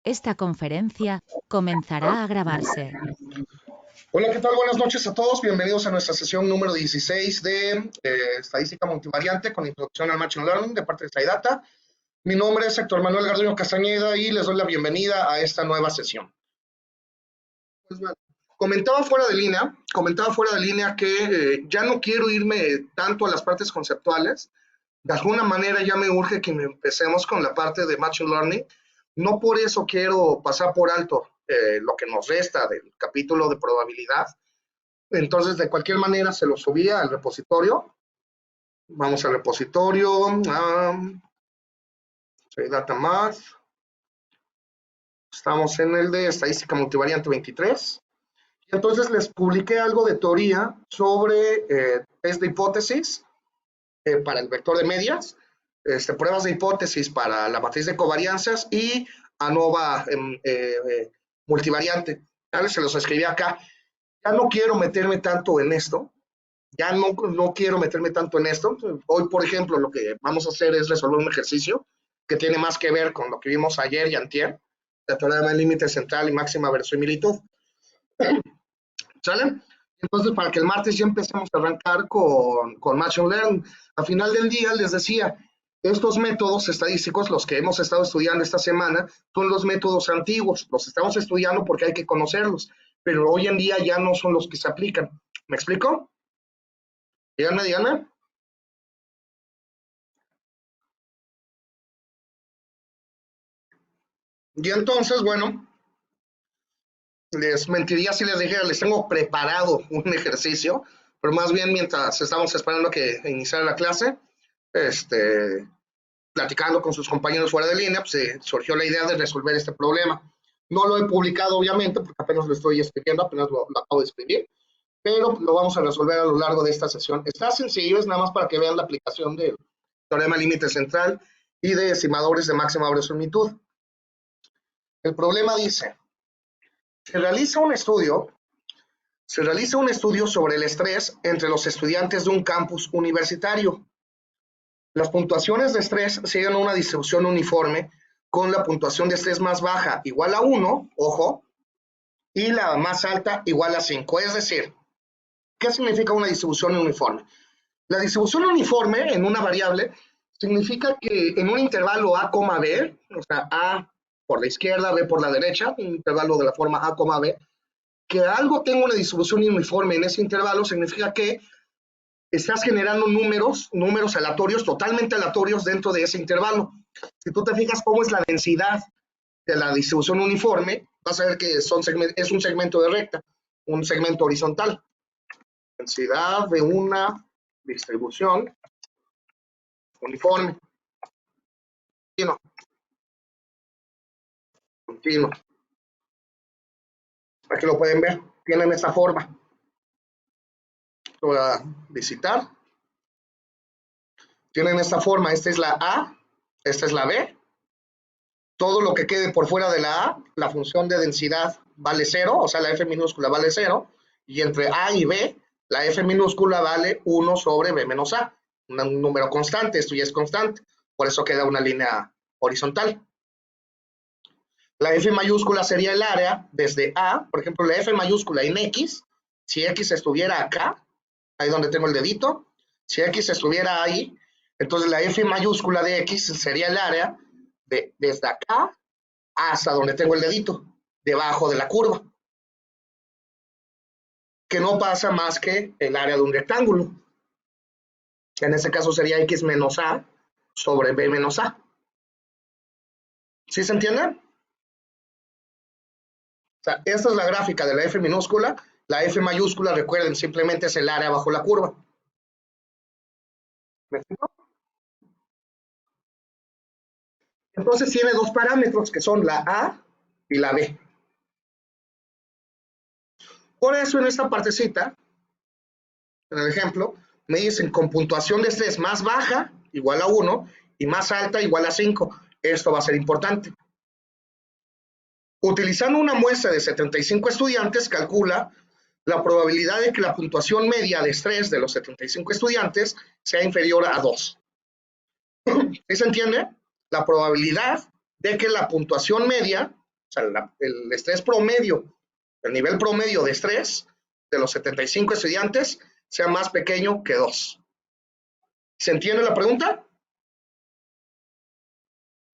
Esta conferencia comenzará a grabarse. Hola, ¿qué tal? Buenas noches a todos. Bienvenidos a nuestra sesión número 16 de Estadística Multivariante con introducción al Machine Learning de parte de SciData. Mi nombre es Héctor Manuel Garduño Castañeda y les doy la bienvenida a esta nueva sesión. Pues bueno, comentaba fuera de línea que ya no quiero irme tanto a las partes conceptuales. De alguna manera ya me urge que empecemos con la parte de Machine Learning. No por eso quiero pasar por alto lo que nos resta del capítulo de probabilidad. Entonces, de cualquier manera, se lo subía al repositorio. Vamos al repositorio. Data Math. Estamos en el de Estadística Multivariante 23. Y entonces les publiqué algo de teoría sobre test de hipótesis para el vector de medias, pruebas de hipótesis para la matriz de covarianzas y ANOVA multivariante. ¿Vale? Se los escribí acá. Ya no quiero meterme tanto en esto. No quiero meterme tanto en esto. Hoy, por ejemplo, lo que vamos a hacer es resolver un ejercicio que tiene más que ver con lo que vimos ayer y antier, la teorema del límite central y máxima verosimilitud. ¿Sale? Entonces, para que el martes ya empecemos a arrancar con Machine Learning. A final del día les decía, estos métodos estadísticos, los que hemos estado estudiando esta semana, son los métodos antiguos. Los estamos estudiando porque hay que conocerlos, pero hoy en día ya no son los que se aplican. ¿Me explico? Díganme. Y entonces, bueno, les mentiría si les dijera, les tengo preparado un ejercicio, pero más bien mientras estamos esperando que iniciara la clase, platicando con sus compañeros fuera de línea, pues surgió la idea de resolver este problema. No lo he publicado, obviamente, porque apenas lo estoy escribiendo, apenas lo acabo de escribir, pero lo vamos a resolver a lo largo de esta sesión. Está sencillo, es nada más para que vean la aplicación del teorema límite central y de estimadores de máxima verosimilitud. El problema dice, se realiza un estudio sobre el estrés entre los estudiantes de un campus universitario. Las puntuaciones de estrés siguen una distribución uniforme con la puntuación de estrés más baja igual a 1, ojo, y la más alta igual a 5. Es decir, ¿qué significa una distribución uniforme? La distribución uniforme en una variable significa que en un intervalo A, B, o sea, A por la izquierda, B por la derecha, un intervalo de la forma A, B, que algo tenga una distribución uniforme en ese intervalo significa que estás generando números aleatorios, totalmente aleatorios dentro de ese intervalo. Si tú te fijas cómo es la densidad de la distribución uniforme, vas a ver que es un segmento de recta, un segmento horizontal. Densidad de una distribución uniforme. Continuo. Aquí lo pueden ver, tienen esta forma. Lo voy a visitar. Tienen esta forma, esta es la A, esta es la B. Todo lo que quede por fuera de la A, la función de densidad vale 0, o sea, la F minúscula vale 0, y entre A y B, la F minúscula vale 1 sobre B menos A, un número constante, esto ya es constante, por eso queda una línea horizontal. La F mayúscula sería el área desde A, por ejemplo, la F mayúscula en X, si X estuviera acá, ahí donde tengo el dedito, si X estuviera ahí, entonces la F mayúscula de X sería el área desde acá hasta donde tengo el dedito, debajo de la curva, que no pasa más que el área de un rectángulo. En este caso sería X menos A sobre B menos A. ¿Sí se entiende? O sea, esta es la gráfica de la F minúscula. La F mayúscula, recuerden, simplemente es el área bajo la curva. ¿Me explico? Entonces tiene dos parámetros que son la A y la B. Por eso en esta partecita, en el ejemplo, me dicen con puntuación de estrés más baja, igual a 1, y más alta, igual a 5. Esto va a ser importante. Utilizando una muestra de 75 estudiantes, calcula la probabilidad de que la puntuación media de estrés de los 75 estudiantes sea inferior a 2. ¿Sí se entiende? La probabilidad de que la puntuación media o sea, el estrés promedio, el nivel promedio de estrés de los 75 estudiantes sea más pequeño que 2. ¿Se entiende la pregunta?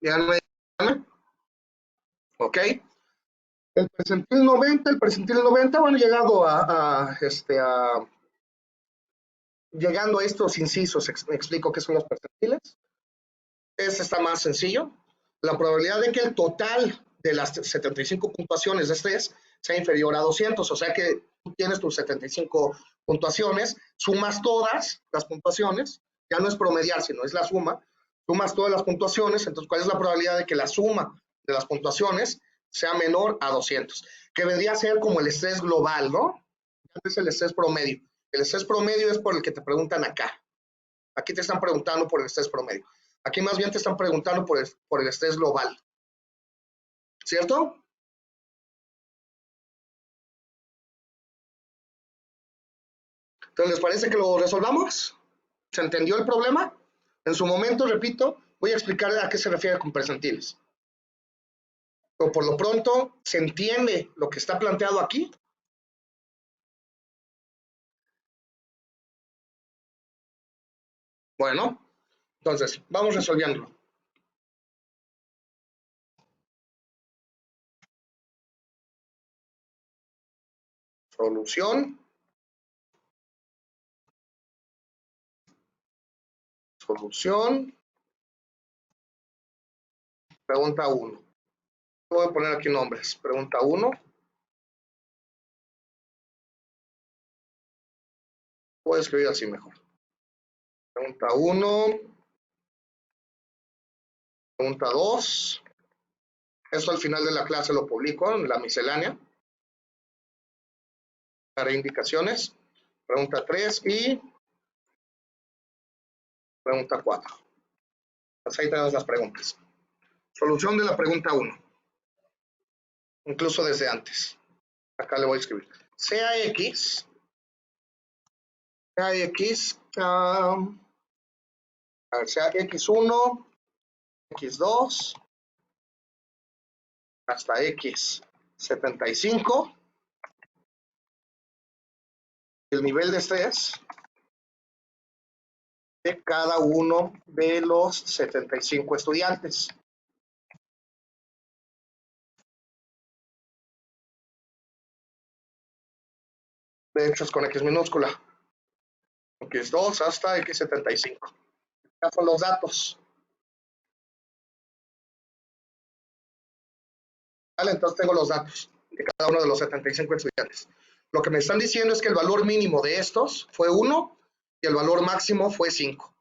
Díganme. Ok. El percentil 90, bueno, llegando a estos incisos, me explico qué son los percentiles. Este está más sencillo. La probabilidad de que el total de las 75 puntuaciones de estrés sea inferior a 200, o sea que tú tienes tus 75 puntuaciones, sumas todas las puntuaciones, ya no es promediar, sino es la suma, sumas todas las puntuaciones, entonces ¿cuál es la probabilidad de que la suma de las puntuaciones sea menor a 200? Que vendría a ser como el estrés global, ¿no? Es el estrés promedio. El estrés promedio es por el que te preguntan acá. Aquí te están preguntando por el estrés promedio. Aquí más bien te están preguntando por el estrés global. ¿Cierto? Entonces, ¿les parece que lo resolvamos? ¿Se entendió el problema? En su momento, repito, voy a explicar a qué se refiere con percentiles. Pero por lo pronto, ¿se entiende lo que está planteado aquí? Bueno, entonces, vamos resolviéndolo. Solución. Solución. Pregunta 1. Voy a poner aquí nombres. Pregunta 1. Voy a escribir así mejor. Pregunta 1. Pregunta 2. Esto al final de la clase lo publico en la miscelánea. Daré indicaciones. Pregunta 3 y pregunta 4. Pues ahí tenemos las preguntas. Solución de la pregunta 1. Incluso desde antes. Acá le voy a escribir. Sea X. Sea X. Sea X1, X2, hasta X75. El nivel de estrés de cada uno de los 75 estudiantes. De hecho, es con X minúscula. X2 hasta X75. Ya son los datos. ¿Vale? Entonces tengo los datos de cada uno de los 75 estudiantes. Lo que me están diciendo es que el valor mínimo de estos fue 1 y el valor máximo fue 5.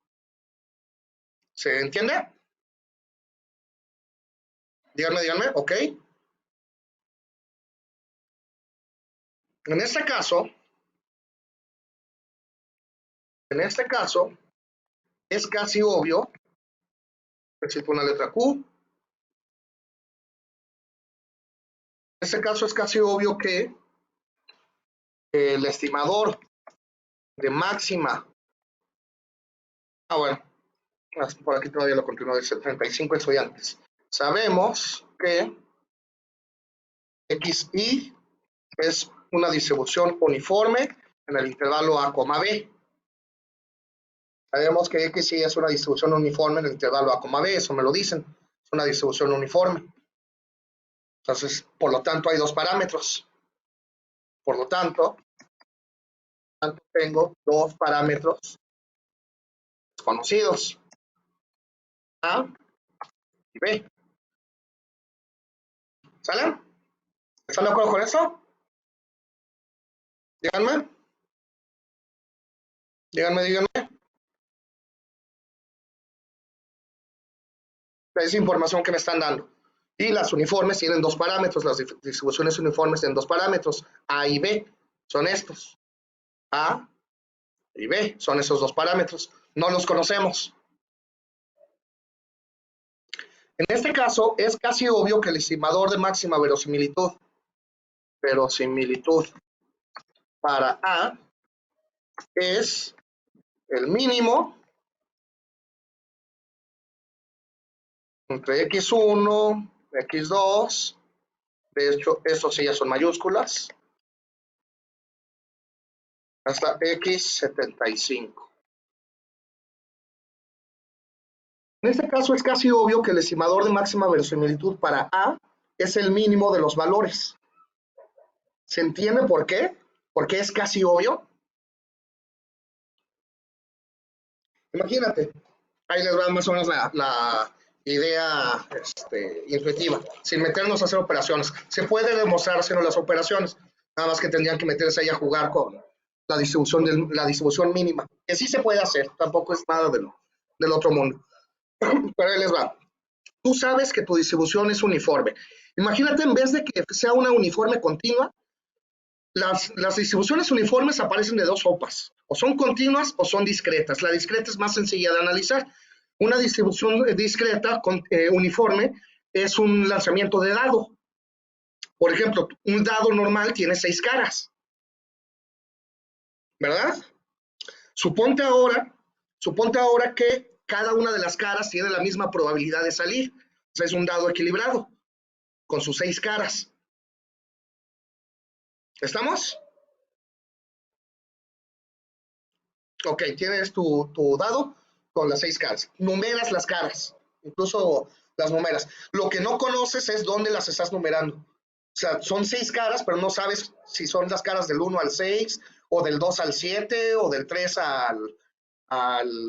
¿Se entiende? Díganme, ok. En este caso, es casi obvio, necesito una letra Q. En este caso es casi obvio que el estimador de máxima, bueno, por aquí todavía lo continúo, dice 35 estudiantes. Sabemos que XI es una distribución uniforme en el intervalo A, B. Sabemos que XI es una distribución uniforme en el intervalo A, B, eso me lo dicen, es una distribución uniforme. Entonces, por lo tanto, hay dos parámetros. Por lo tanto, tengo dos parámetros desconocidos, A y B. ¿Sale? ¿Están de acuerdo con eso? Díganme. Díganme. Es información que me están dando. Y las uniformes tienen dos parámetros, las distribuciones uniformes tienen dos parámetros, A y B, son estos. A y B son esos dos parámetros. No los conocemos. En este caso, es casi obvio que el estimador de máxima verosimilitud para A es el mínimo entre X1, X2 De hecho, estos sí ya son mayúsculas. Hasta x75. En este caso es casi obvio que el estimador de máxima verosimilitud para A es el mínimo de los valores. ¿Se entiende por qué? Porque es casi obvio. Imagínate, ahí les va más o menos la idea intuitiva, sin meternos a hacer operaciones. Se puede demostrar haciendo las operaciones, nada más que tendrían que meterse ahí a jugar con la distribución mínima, que sí se puede hacer, tampoco es nada del otro mundo. Pero ahí les va. Tú sabes que tu distribución es uniforme. Imagínate, en vez de que sea una uniforme continua, las distribuciones uniformes aparecen de dos sopas, o son continuas o son discretas. La discreta es más sencilla de analizar. Una distribución discreta uniforme es un lanzamiento de dado. Por ejemplo, un dado normal tiene 6 caras, ¿verdad? Suponte ahora que cada una de las caras tiene la misma probabilidad de salir. O sea, es un dado equilibrado con sus 6 caras. ¿Estamos? Ok, tienes tu dado con las 6 caras. Numeras las caras, incluso las numeras. Lo que no conoces es dónde las estás numerando. O sea, son 6 caras, pero no sabes si son las caras del 1 al 6, o del 2 al 7, o del 3 al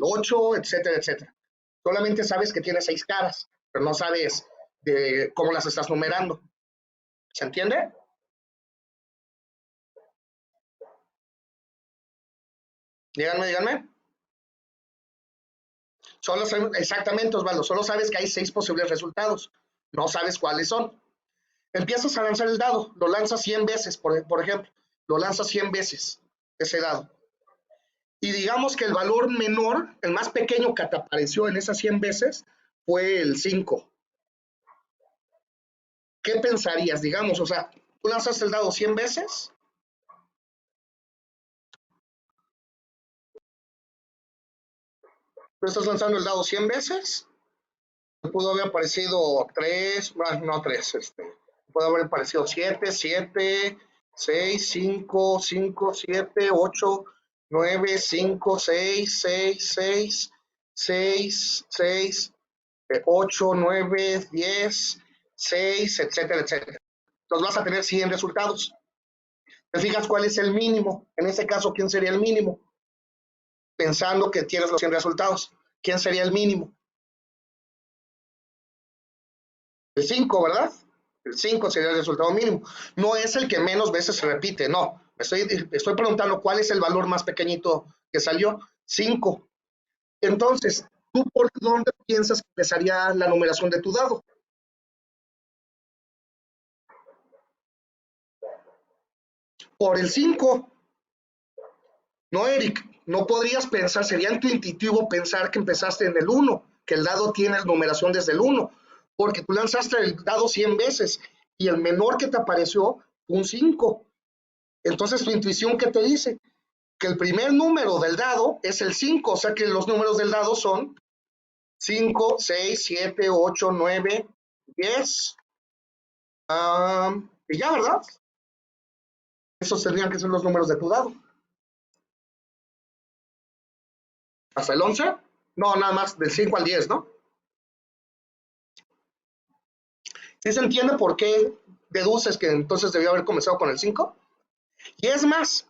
8, etcétera, etcétera. Solamente sabes que tiene 6 caras, pero no sabes de cómo las estás numerando. ¿Se entiende? Díganme. Exactamente, Osvaldo, solo sabes que hay 6 posibles resultados, no sabes cuáles son. Empiezas a lanzar el dado, lo lanzas 100 veces, por ejemplo, lo lanzas 100 veces, ese dado. Y digamos que el valor menor, el más pequeño que te apareció en esas 100 veces, fue el 5. ¿Qué pensarías? Digamos, o sea, tú lanzas el dado 100 veces, tú estás lanzando el dado 100 veces, pudo haber aparecido 3, no 3, puede haber aparecido 7, 7, 6, 5, 5, 7, 8, 9, 5, 6, 6, 6, 6, 6, 8, 9, 10, 6, etcétera, etcétera. Entonces vas a tener 100 resultados. ¿Te fijas cuál es el mínimo? En este caso, ¿quién sería el mínimo? Pensando que tienes los 100 resultados. ¿Quién sería el mínimo? El 5, ¿verdad? El 5 sería el resultado mínimo. No es el que menos veces se repite, no. Estoy preguntando cuál es el valor más pequeñito que salió. 5. Entonces, ¿tú por dónde piensas que empezaría la numeración de tu dado? Por el 5. No, Eric, no podrías pensar, sería intuitivo pensar que empezaste en el 1, que el dado tiene numeración desde el 1, porque tú lanzaste el dado 100 veces y el menor que te apareció fue un 5. Entonces, tu intuición, ¿qué te dice? Que el primer número del dado es el 5, o sea que los números del dado son 5, 6, 7, 8, 9, 10. Y ya, ¿verdad? Esos tendrían que ser los números de tu dado. ¿Hasta el 11? No, nada más del 5 al 10, ¿no? ¿Sí se entiende por qué deduces que entonces debió haber comenzado con el 5? Y es más,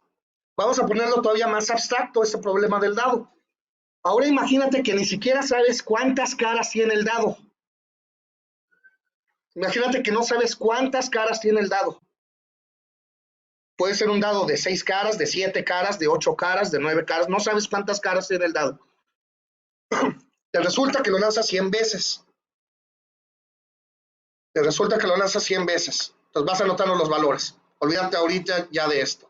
vamos a ponerlo todavía más abstracto, este problema del dado. Ahora imagínate que ni siquiera sabes cuántas caras tiene el dado. Imagínate que no sabes cuántas caras tiene el dado. Puede ser un dado de 6 caras, de 7 caras, de 8 caras, de 9 caras. No sabes cuántas caras tiene el dado. Te resulta que lo lanzas 100 veces. Te resulta que lo lanzas 100 veces. Entonces vas anotando los valores. Olvídate ahorita ya de esto.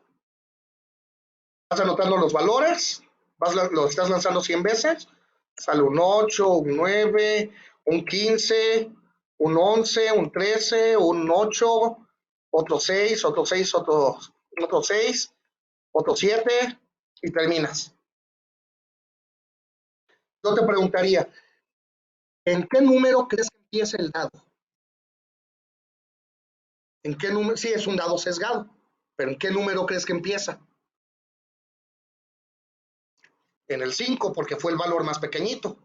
Vas anotando los valores. Lo estás lanzando 100 veces. Sale un 8, un 9, un 15, un 11, un 13, un 8, otro 6, otro 6, otro 6, otro 7 y terminas. Yo te preguntaría, ¿en qué número crees que empieza el dado? ¿En qué número? Sí, es un dado sesgado, pero ¿en qué número crees que empieza? En el 5, porque fue el valor más pequeñito.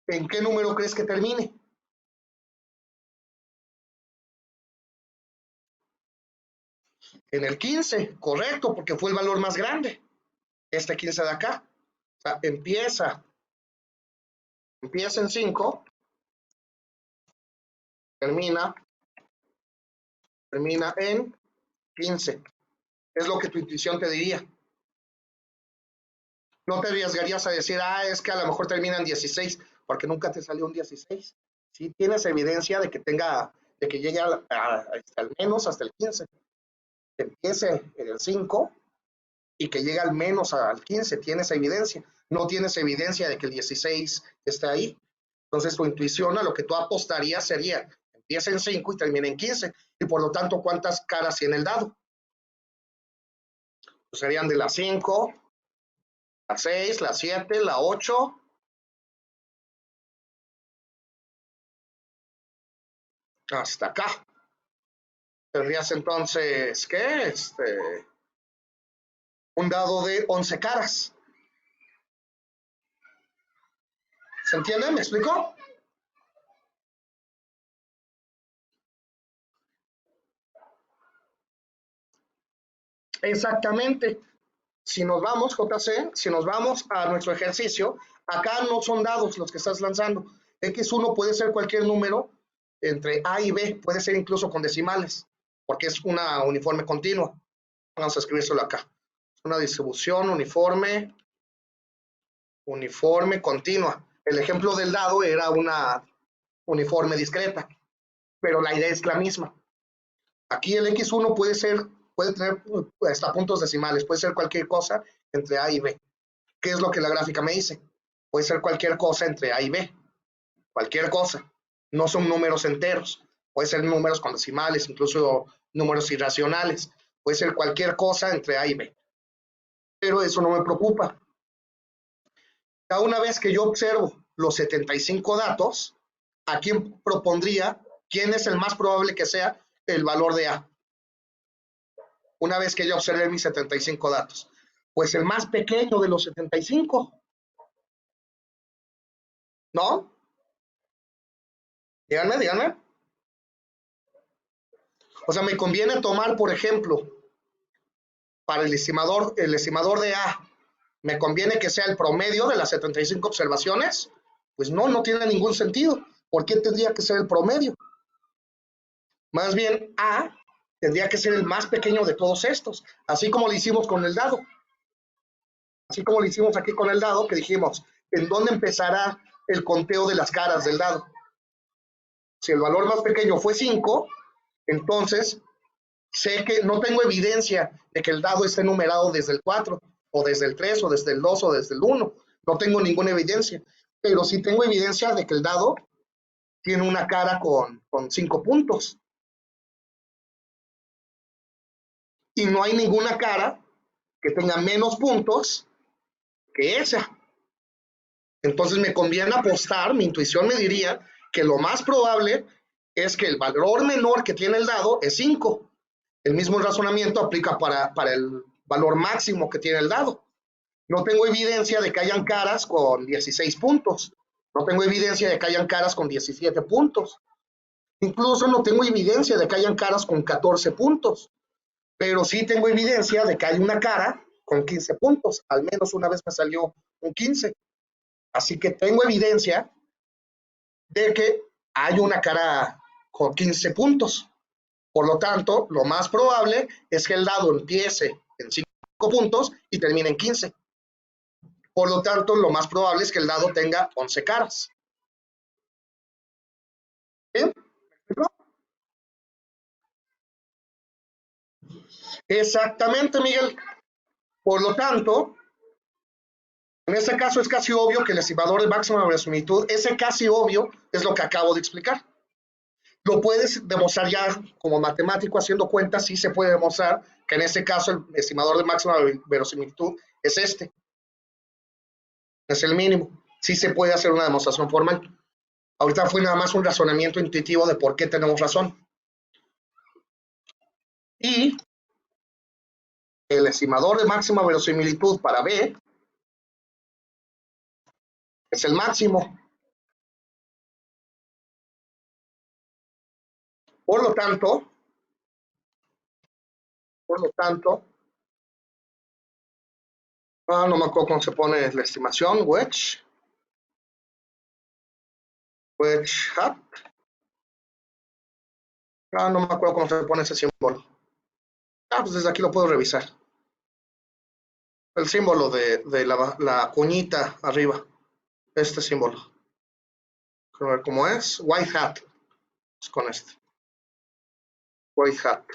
¿En qué número crees que termine? En el 15, correcto, porque fue el valor más grande. Este 15 de acá. O sea, empieza en 5, termina en 15. Es lo que tu intuición te diría. No te arriesgarías a decir, es que a lo mejor termina en 16, porque nunca te salió un 16. Sí tienes evidencia de que llegue al menos hasta el 15. Que empiece en el 5 y que llegue al menos al 15. Tienes evidencia. No tienes evidencia de que el 16 esté ahí. Entonces tu intuición a lo que tú apostarías sería, empieza en 5 y termina en 15. Y por lo tanto, ¿cuántas caras tiene el dado? Pues serían de la 5, la 6, la 7, la 8, hasta acá. Tendrías entonces, ¿qué? Un dado de 11 caras. ¿Se entiende? ¿Me explico? Exactamente. Si nos vamos, JC, si nos vamos a nuestro ejercicio, acá no son dados los que estás lanzando. X1 puede ser cualquier número entre A y B, puede ser incluso con decimales, porque es una uniforme continua. Vamos a escribírselo acá. Una distribución uniforme continua. El ejemplo del dado era una uniforme discreta, pero la idea es la misma. Aquí el X1 puede tener hasta puntos decimales, puede ser cualquier cosa entre A y B. ¿Qué es lo que la gráfica me dice? Puede ser cualquier cosa entre A y B, cualquier cosa. No son números enteros, puede ser números con decimales, incluso números irracionales. Puede ser cualquier cosa entre A y B. Pero eso no me preocupa. Cada una vez que yo observo los 75 datos, ¿a quién propondría quién es el más probable que sea el valor de A? Una vez que yo observé mis 75 datos. Pues el más pequeño de los 75. ¿No? Díganme. O sea, me conviene tomar, por ejemplo, para el estimador de A, ¿me conviene que sea el promedio de las 75 observaciones? Pues no tiene ningún sentido. ¿Por qué tendría que ser el promedio? Más bien, A tendría que ser el más pequeño de todos estos, así como lo hicimos con el dado. Así como lo hicimos aquí con el dado, que dijimos, ¿en dónde empezará el conteo de las caras del dado? Si el valor más pequeño fue 5, entonces sé que no tengo evidencia de que el dado esté numerado desde el 4, o desde el 3, o desde el 2, o desde el 1. No tengo ninguna evidencia, pero sí tengo evidencia de que el dado tiene una cara con 5 puntos. Y no hay ninguna cara que tenga menos puntos que esa. Entonces me conviene apostar, mi intuición me diría que lo más probable es que el valor menor que tiene el dado es 5. El mismo razonamiento aplica para el valor máximo que tiene el dado. No tengo evidencia de que hayan caras con 16 puntos. No tengo evidencia de que hayan caras con 17 puntos. Incluso no tengo evidencia de que hayan caras con 14 puntos. Pero sí tengo evidencia de que hay una cara con 15 puntos. Al menos una vez me salió un 15. Así que tengo evidencia de que hay una cara con 15 puntos. Por lo tanto, lo más probable es que el dado empiece en 5 puntos y termine en 15. Por lo tanto, lo más probable es que el dado tenga 11 caras. ¿Sí? Exactamente, Miguel. Por lo tanto, en este caso es casi obvio que el estimador de máxima verosimilitud, ese casi obvio es lo que acabo de explicar. Lo puedes demostrar ya como matemático haciendo cuentas, sí se puede demostrar que en este caso el estimador de máxima verosimilitud es este. Es el mínimo. Sí se puede hacer una demostración formal. Ahorita fue nada más un razonamiento intuitivo de por qué tenemos razón. Y el estimador de máxima verosimilitud para B es el máximo. Por lo tanto, no me acuerdo cómo se pone la estimación, wedge hat. No me acuerdo cómo se pone ese símbolo. Pues desde aquí lo puedo revisar. El símbolo de la cuñita arriba. Este símbolo. Quiero ver cómo es. White hat. Es con este. White hat.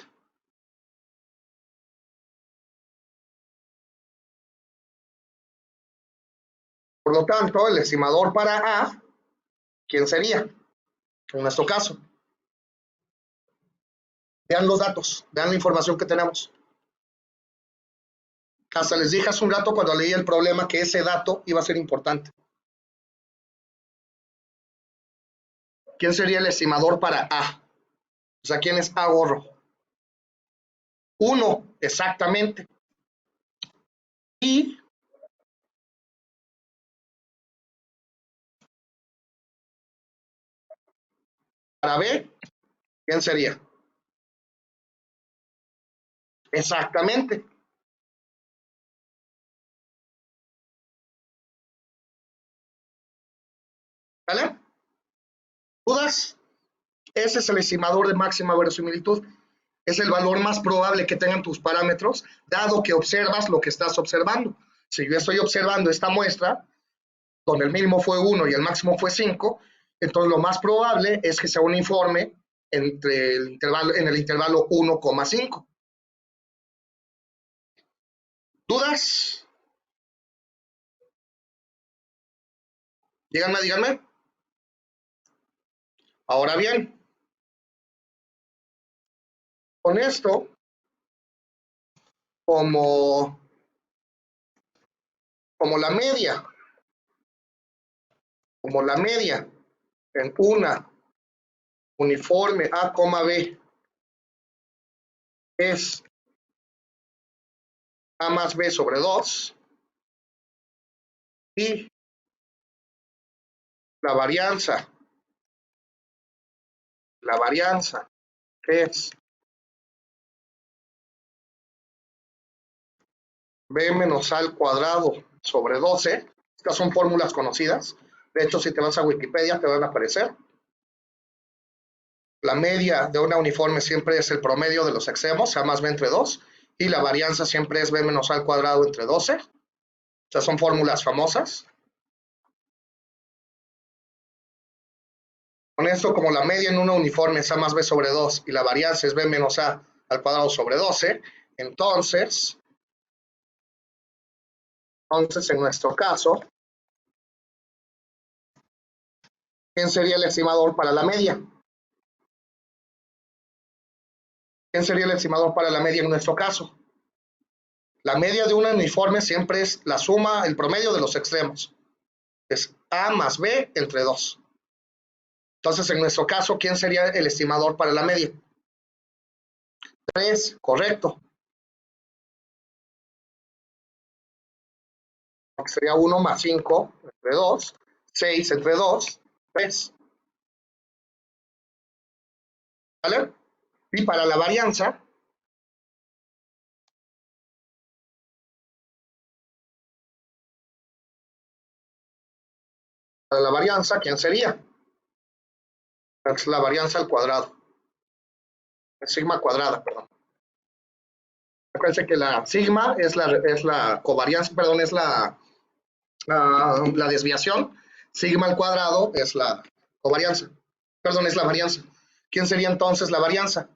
Por lo tanto, el estimador para A, ¿quién sería? En nuestro caso. Vean los datos, vean la información que tenemos. Hasta les dije hace un rato cuando leí el problema que ese dato iba a ser importante. ¿Quién sería el estimador para A? O sea, ¿quién es A gorro? 1, exactamente. Y para B, ¿quién sería? Exactamente. ¿Vale? ¿Dudas? Ese es el estimador de máxima verosimilitud. Es el valor más probable que tengan tus parámetros, dado que observas lo que estás observando. Si yo estoy observando esta muestra, donde el mínimo fue 1 y el máximo fue 5, entonces lo más probable es que sea uniforme entre el intervalo, en el intervalo 1,5. ¿Dudas? Díganme, díganme. Ahora bien, con esto, como la media, en una uniforme A, B es A más B sobre 2 y la varianza es B menos A al cuadrado sobre 12. Estas son fórmulas conocidas. De hecho, si te vas a Wikipedia, te van a aparecer. La media de una uniforme siempre es el promedio de los extremos, A más B entre 2, y la varianza siempre es B menos A al cuadrado entre 12. Estas son fórmulas famosas. Con esto, como la media en una uniforme es A más B sobre 2 y la varianza es B menos A al cuadrado sobre 12, entonces en nuestro caso, ¿quién sería el estimador para la media? ¿Quién sería el estimador para la media en nuestro caso? La media de un uniforme siempre es la suma, el promedio de los extremos. Es A más B entre 2. Entonces, en nuestro caso, ¿quién sería el estimador para la media? 3, correcto. Sería 1 más 5 entre 2, 6 entre 2, 3. ¿Vale? Y para la varianza, ¿quién sería? Es la varianza al cuadrado. Es sigma cuadrada, perdón. Acuérdense que la sigma es la covarianza, perdón, es la desviación. Sigma al cuadrado es la covarianza. Perdón, es la varianza. ¿Quién sería entonces la varianza?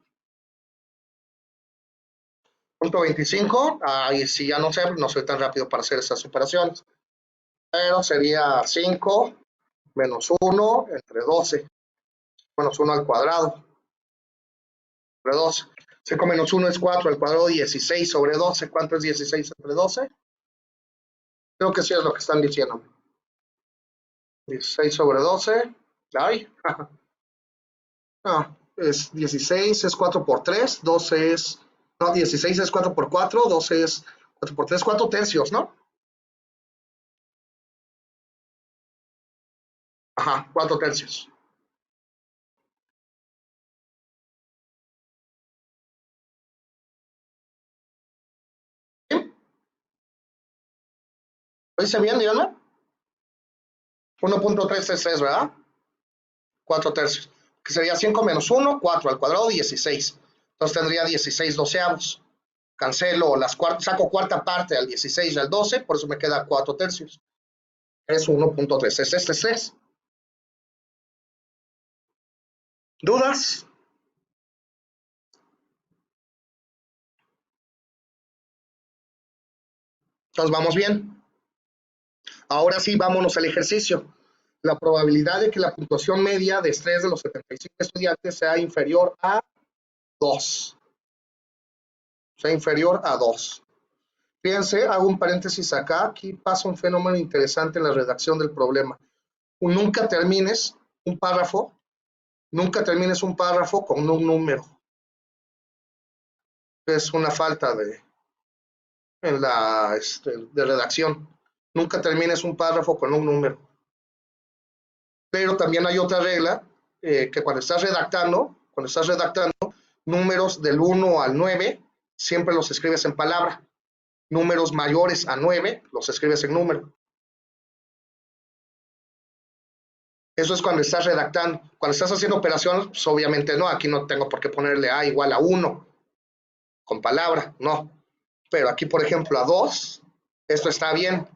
Punto 25. Ahí sí ya no sé, no soy tan rápido para hacer esas operaciones. Pero sería 5 menos 1 entre 12. Menos 1 al cuadrado. Sobre 12. 5 menos 1 es 4 al cuadrado, 16 sobre 12. ¿Cuánto es 16 entre 12? Creo que sí es lo que están diciendo. 16 sobre 12. Ay. No, es 16, es 4 por 3. 12 es No, 16 es 4 por 4, 12 es 4 por 3, 4 tercios, ¿no? Ajá, 4 tercios. ¿Sí? ¿Lo hice bien, díganme? 1.333, ¿verdad? 4 tercios. Que sería 5 menos 1, 4 al cuadrado, 16. Entonces tendría 16 doceavos. Cancelo las cuartas, saco cuarta parte al 16 y al 12, por eso me queda 4 tercios. Es 1.333. ¿Dudas? Entonces vamos bien. Ahora sí, vámonos al ejercicio. La probabilidad de que la puntuación media de estrés de los 75 estudiantes sea inferior a 2. Sea inferior a 2. Fíjense, hago un paréntesis acá. Aquí pasa un fenómeno interesante en la redacción del problema. Nunca termines un párrafo, nunca termines un párrafo con un número. Es una falta de redacción. Nunca termines un párrafo con un número. Pero también hay otra regla, que cuando estás redactando, números del 1 al 9, siempre los escribes en palabra. Números mayores a 9, los escribes en número. Eso es cuando estás redactando. Cuando estás haciendo operaciones, pues obviamente no, aquí no tengo por qué ponerle A igual a 1 con palabra, no. Pero aquí, por ejemplo, a 2, esto está bien,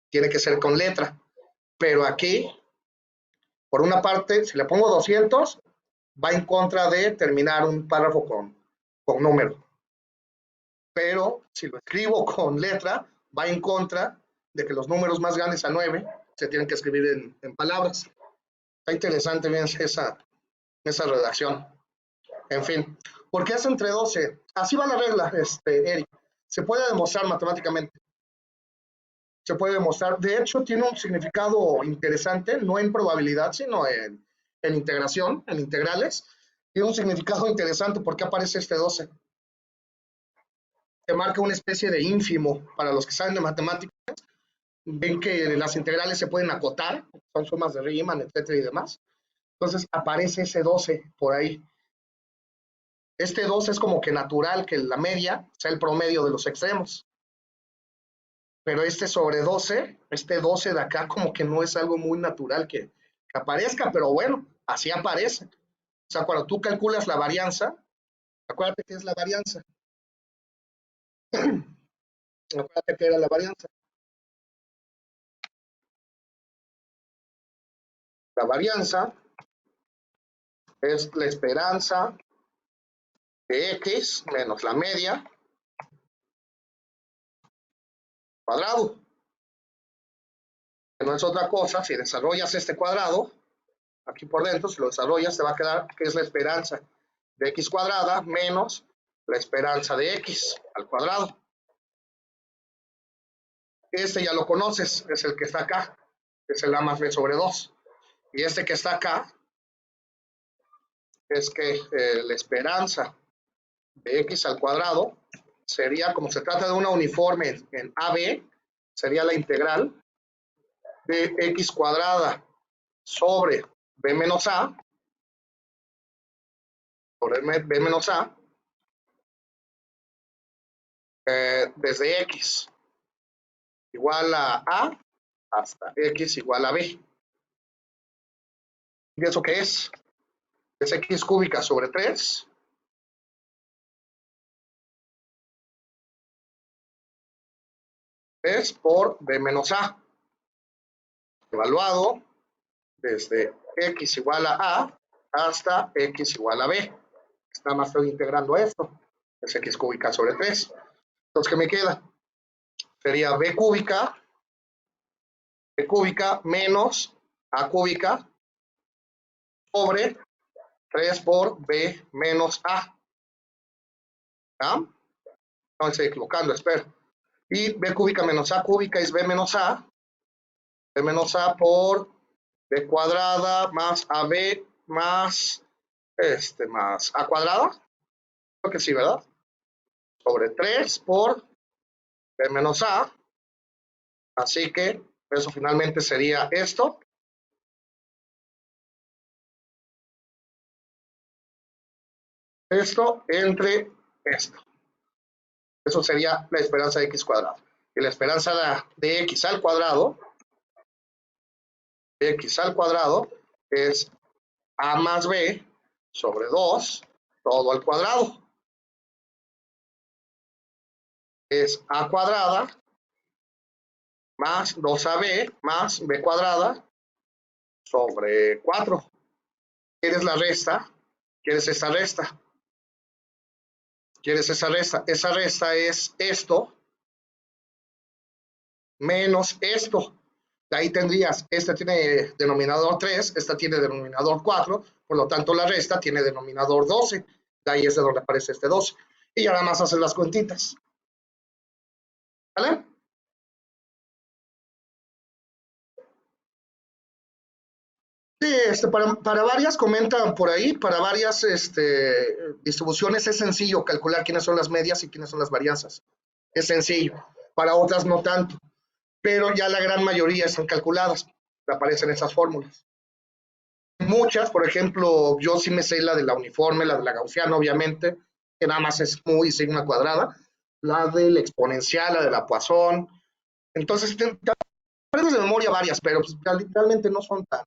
tiene que ser con letra. Pero aquí, por una parte, si le pongo 200, va en contra de terminar un párrafo con número. Pero si lo escribo con letra, va en contra de que los números más grandes a 9 se tienen que escribir en palabras. Está interesante bien esa redacción. En fin, ¿por qué es entre 12? Así va la regla, Eric. Se puede demostrar matemáticamente. Se puede demostrar. De hecho, tiene un significado interesante, no en probabilidad, sino en integración, en integrales. Tiene un significado interesante. ¿Por qué aparece este 12? Te marca una especie de ínfimo para los que saben de matemáticas. Ven que las integrales se pueden acotar, son sumas de Riemann, etcétera y demás. Entonces aparece ese 12 por ahí. Este 12 es como que natural que la media sea el promedio de los extremos. Pero este sobre 12, este 12 de acá como que no es algo muy natural que aparezca, pero bueno, así aparece. O sea, cuando tú calculas la varianza, acuérdate que es la varianza. Acuérdate que era la varianza. La varianza es la esperanza de x menos la media cuadrado. Que no es otra cosa, si desarrollas este cuadrado, aquí por dentro, si lo desarrollas, te va a quedar que es la esperanza de x cuadrada menos la esperanza de x al cuadrado. Este ya lo conoces, es el que está acá, es el a más b sobre 2. Y este que está acá es que la esperanza de x al cuadrado sería, como se trata de una uniforme en AB, sería la integral de x cuadrada sobre b menos a, sobre b menos a, desde x igual a hasta x igual a b. ¿Y eso qué es? Es x cúbica sobre 3 es por b menos a, evaluado desde x igual a hasta x igual a b. Nada más estoy integrando esto, es x cúbica sobre 3. Entonces, ¿qué me queda? Sería b cúbica menos a cúbica sobre 3 por b menos a. ¿Ah? No me estoy equivocando, espero. Y b cúbica menos a cúbica es b menos a por b cuadrada más ab más a cuadrada. Creo que sí, ¿verdad? sobre 3 por B menos A. Así que eso finalmente sería esto. Esto entre esto. Eso sería la esperanza de x cuadrado. Y la esperanza de x al cuadrado, es a más b sobre 2, todo al cuadrado. Es a cuadrada más 2ab más b cuadrada sobre 4. ¿Quieres la resta? ¿Quieres esa resta? ¿Quieres esa resta? Esa resta es esto menos esto. De ahí tendrías, esta tiene denominador 3, esta tiene denominador 4, por lo tanto la resta tiene denominador 12. De ahí es de donde aparece este 12. Y ya nada más hacer las cuentitas. ¿Vale? Sí, para varias, comentan por ahí, para varias distribuciones es sencillo calcular quiénes son las medias y quiénes son las varianzas. Es sencillo. Para otras no tanto. Pero ya la gran mayoría están calculadas. Aparecen esas fórmulas. Muchas, por ejemplo, yo sí me sé la de la uniforme, la de la gaussiana, obviamente, que nada más es muy sigma cuadrada, la del exponencial, la de la Poisson. Entonces, te aprendes de memoria varias, pero pues, realmente no son tan.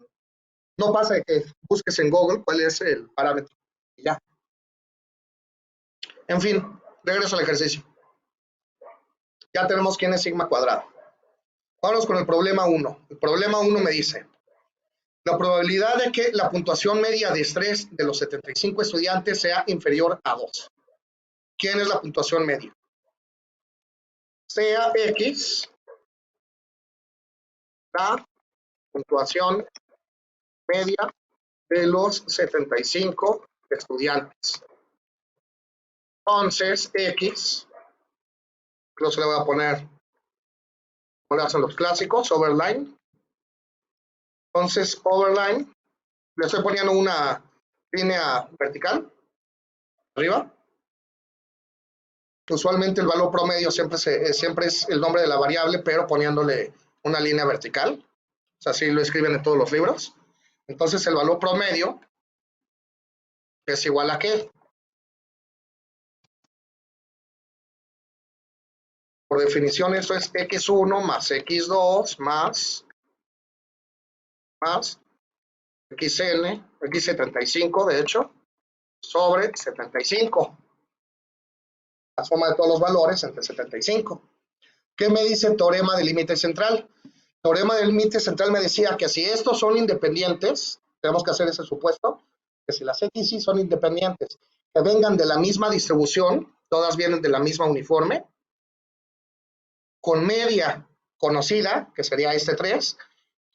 No pasa de que busques en Google cuál es el parámetro. Y ya. En fin, regreso al ejercicio. Ya tenemos quién es sigma cuadrado. Vámonos con el problema 1. El problema 1 me dice, la probabilidad de que la puntuación media de estrés de los 75 estudiantes sea inferior a 2. ¿Quién es la puntuación media? Sea X la puntuación media de los 75 estudiantes. Entonces, X, incluso le voy a poner, como le hacen los clásicos, overline. Entonces, overline, le estoy poniendo una línea vertical, arriba. Usualmente el valor promedio siempre es el nombre de la variable, pero poniéndole una línea vertical. O sea, así lo escriben en todos los libros. Entonces, el valor promedio es igual a ¿qué? Por definición, esto es x1 más x2 más xn, x75 de hecho, sobre 75. La suma de todos los valores entre 75. ¿Qué me dice el teorema del límite central? El teorema del límite central me decía que si estos son independientes, tenemos que hacer ese supuesto, que si las x y son independientes, que vengan de la misma distribución, todas vienen de la misma uniforme, con media conocida, que sería este 3,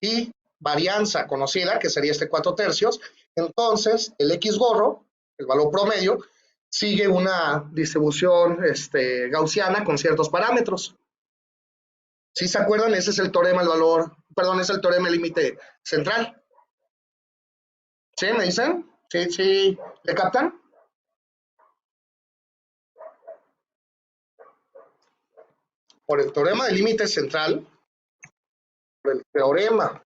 y varianza conocida, que sería este 4/3, entonces el X gorro, el valor promedio, sigue una distribución gaussiana con ciertos parámetros. ¿Sí se acuerdan? Ese es el teorema es el teorema del límite central. ¿Sí? ¿Me dicen? ¿Sí? ¿Le captan? Por el teorema del límite central, por el teorema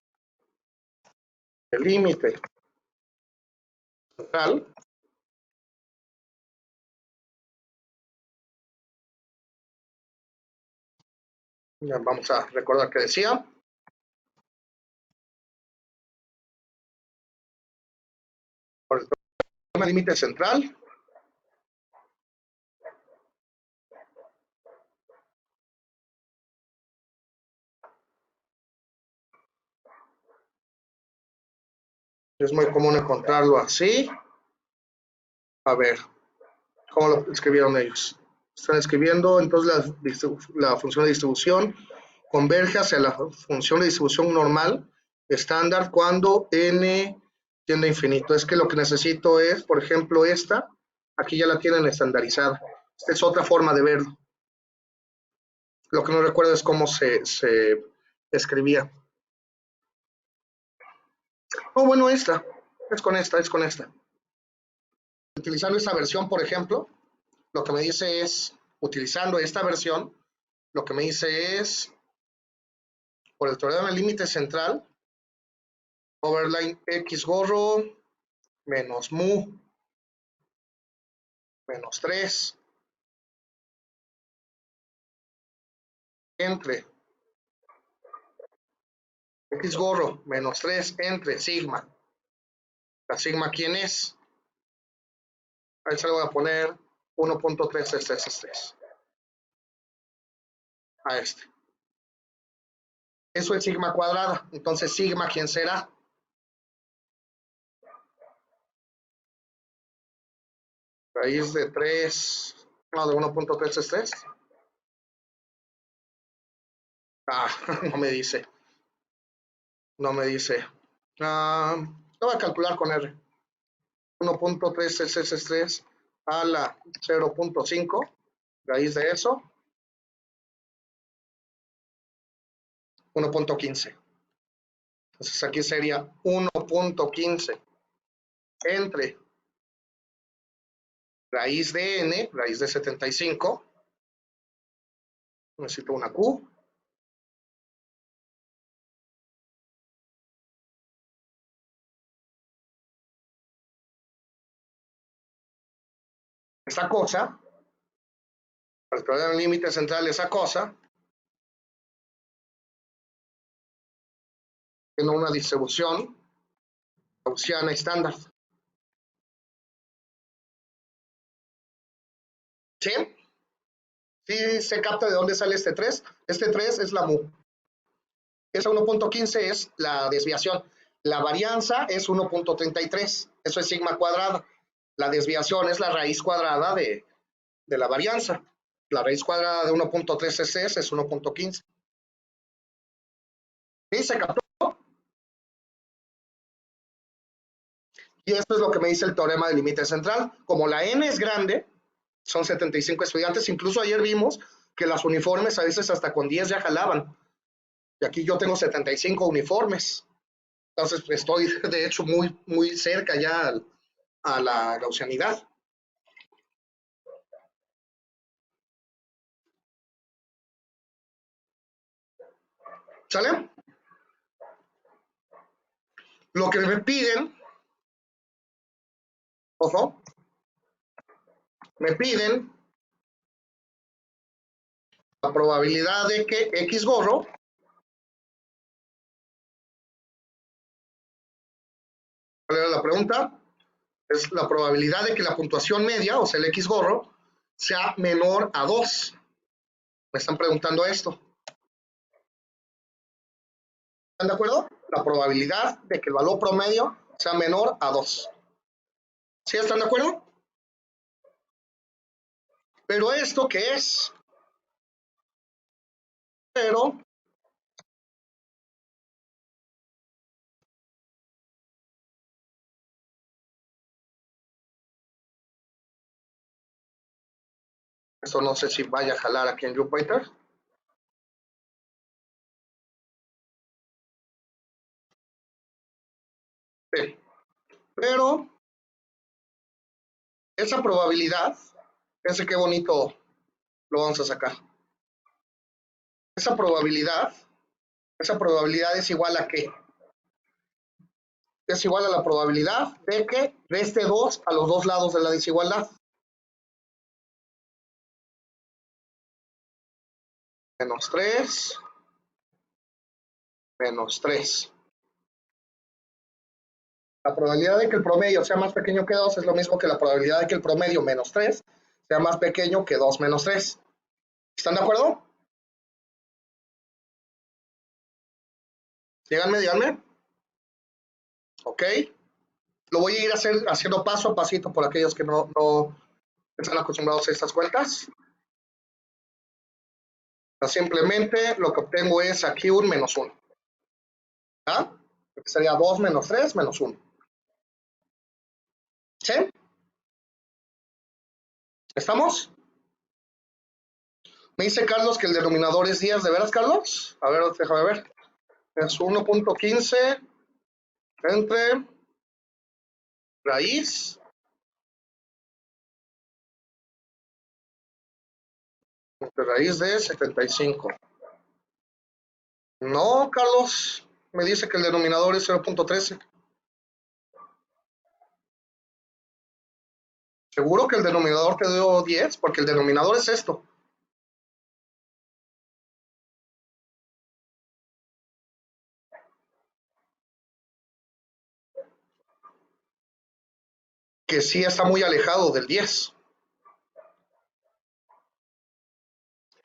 del límite central, ya vamos a recordar que decía, por el teorema del límite central, es muy común encontrarlo así. A ver, ¿cómo lo escribieron ellos? Están escribiendo, entonces la función de distribución converge hacia la función de distribución normal estándar cuando n tiende a infinito. Es que lo que necesito es, por ejemplo, esta, aquí ya la tienen estandarizada. Esta es otra forma de verlo. Lo que no recuerdo es cómo se escribía. Oh, bueno, esta. Es con esta. Utilizando esta versión, por ejemplo, lo que me dice es utilizando esta versión, lo que me dice es, por el teorema del límite central, overline x gorro menos mu menos 3 entre x gorro menos 3 entre sigma. ¿La sigma quién es? Ahí se lo voy a poner 1.333 a este. Eso es sigma cuadrada. Entonces, sigma, ¿quién será? Raíz de 3, no, de 1.333. Ah, no me dice. No me dice. Lo voy a calcular con R. 1.333 a la 0.5. Raíz de eso. 1.15. Entonces aquí sería 1.15 entre raíz de n, raíz de 75. Necesito una Q. Esa cosa, para el teorema del límite central, esa cosa tiene una distribución gaussiana estándar. ¿Sí? ¿Sí se capta de dónde sale este 3? Este 3 es la mu. Esa 1.15 es la desviación. La varianza es 1.33. Eso es sigma cuadrada. La desviación es la raíz cuadrada de la varianza. La raíz cuadrada de 1.3 es 1.15. ¿Sí se captó? Y esto es lo que me dice el teorema del límite central. Como la n es grande, son 75 estudiantes. Incluso ayer vimos que las uniformes a veces hasta con 10 ya jalaban. Y aquí yo tengo 75 uniformes. Entonces estoy de hecho muy cerca ya a la gaussianidad. ¿Sale? Lo que me piden, ojo, me piden la probabilidad de que X gorro, ¿cuál era la pregunta? Es la probabilidad de que la puntuación media, o sea el X gorro, sea menor a 2. Me están preguntando esto. ¿Están de acuerdo? La probabilidad de que el valor promedio sea menor a 2. ¿Sí están de acuerdo? Pero esto, ¿qué es? Pero esto no sé si vaya a jalar aquí en Jupyter. Sí. Pero esa probabilidad, fíjense qué bonito lo vamos a sacar. Esa probabilidad es igual a ¿qué? Es igual a la probabilidad de que reste 2 a los dos lados de la desigualdad. Menos 3, menos 3. La probabilidad de que el promedio sea más pequeño que 2 es lo mismo que la probabilidad de que el promedio menos 3 sea más pequeño que 2 menos 3. ¿Están de acuerdo? Díganme. Ok. Lo voy a ir haciendo paso a pasito por aquellos que no están acostumbrados a estas cuentas. Simplemente lo que obtengo es aquí un menos 1. ¿Ah? Sería 2 menos 3 menos 1. ¿Sí? ¿Estamos? Me dice Carlos que el denominador es 10. ¿De veras, Carlos? A ver, déjame ver. Es 1.15 entre raíz entre raíz de 75. No, Carlos, me dice que el denominador es 0.13. ¿Seguro que el denominador te dio 10? Porque el denominador es esto. Que sí está muy alejado del 10.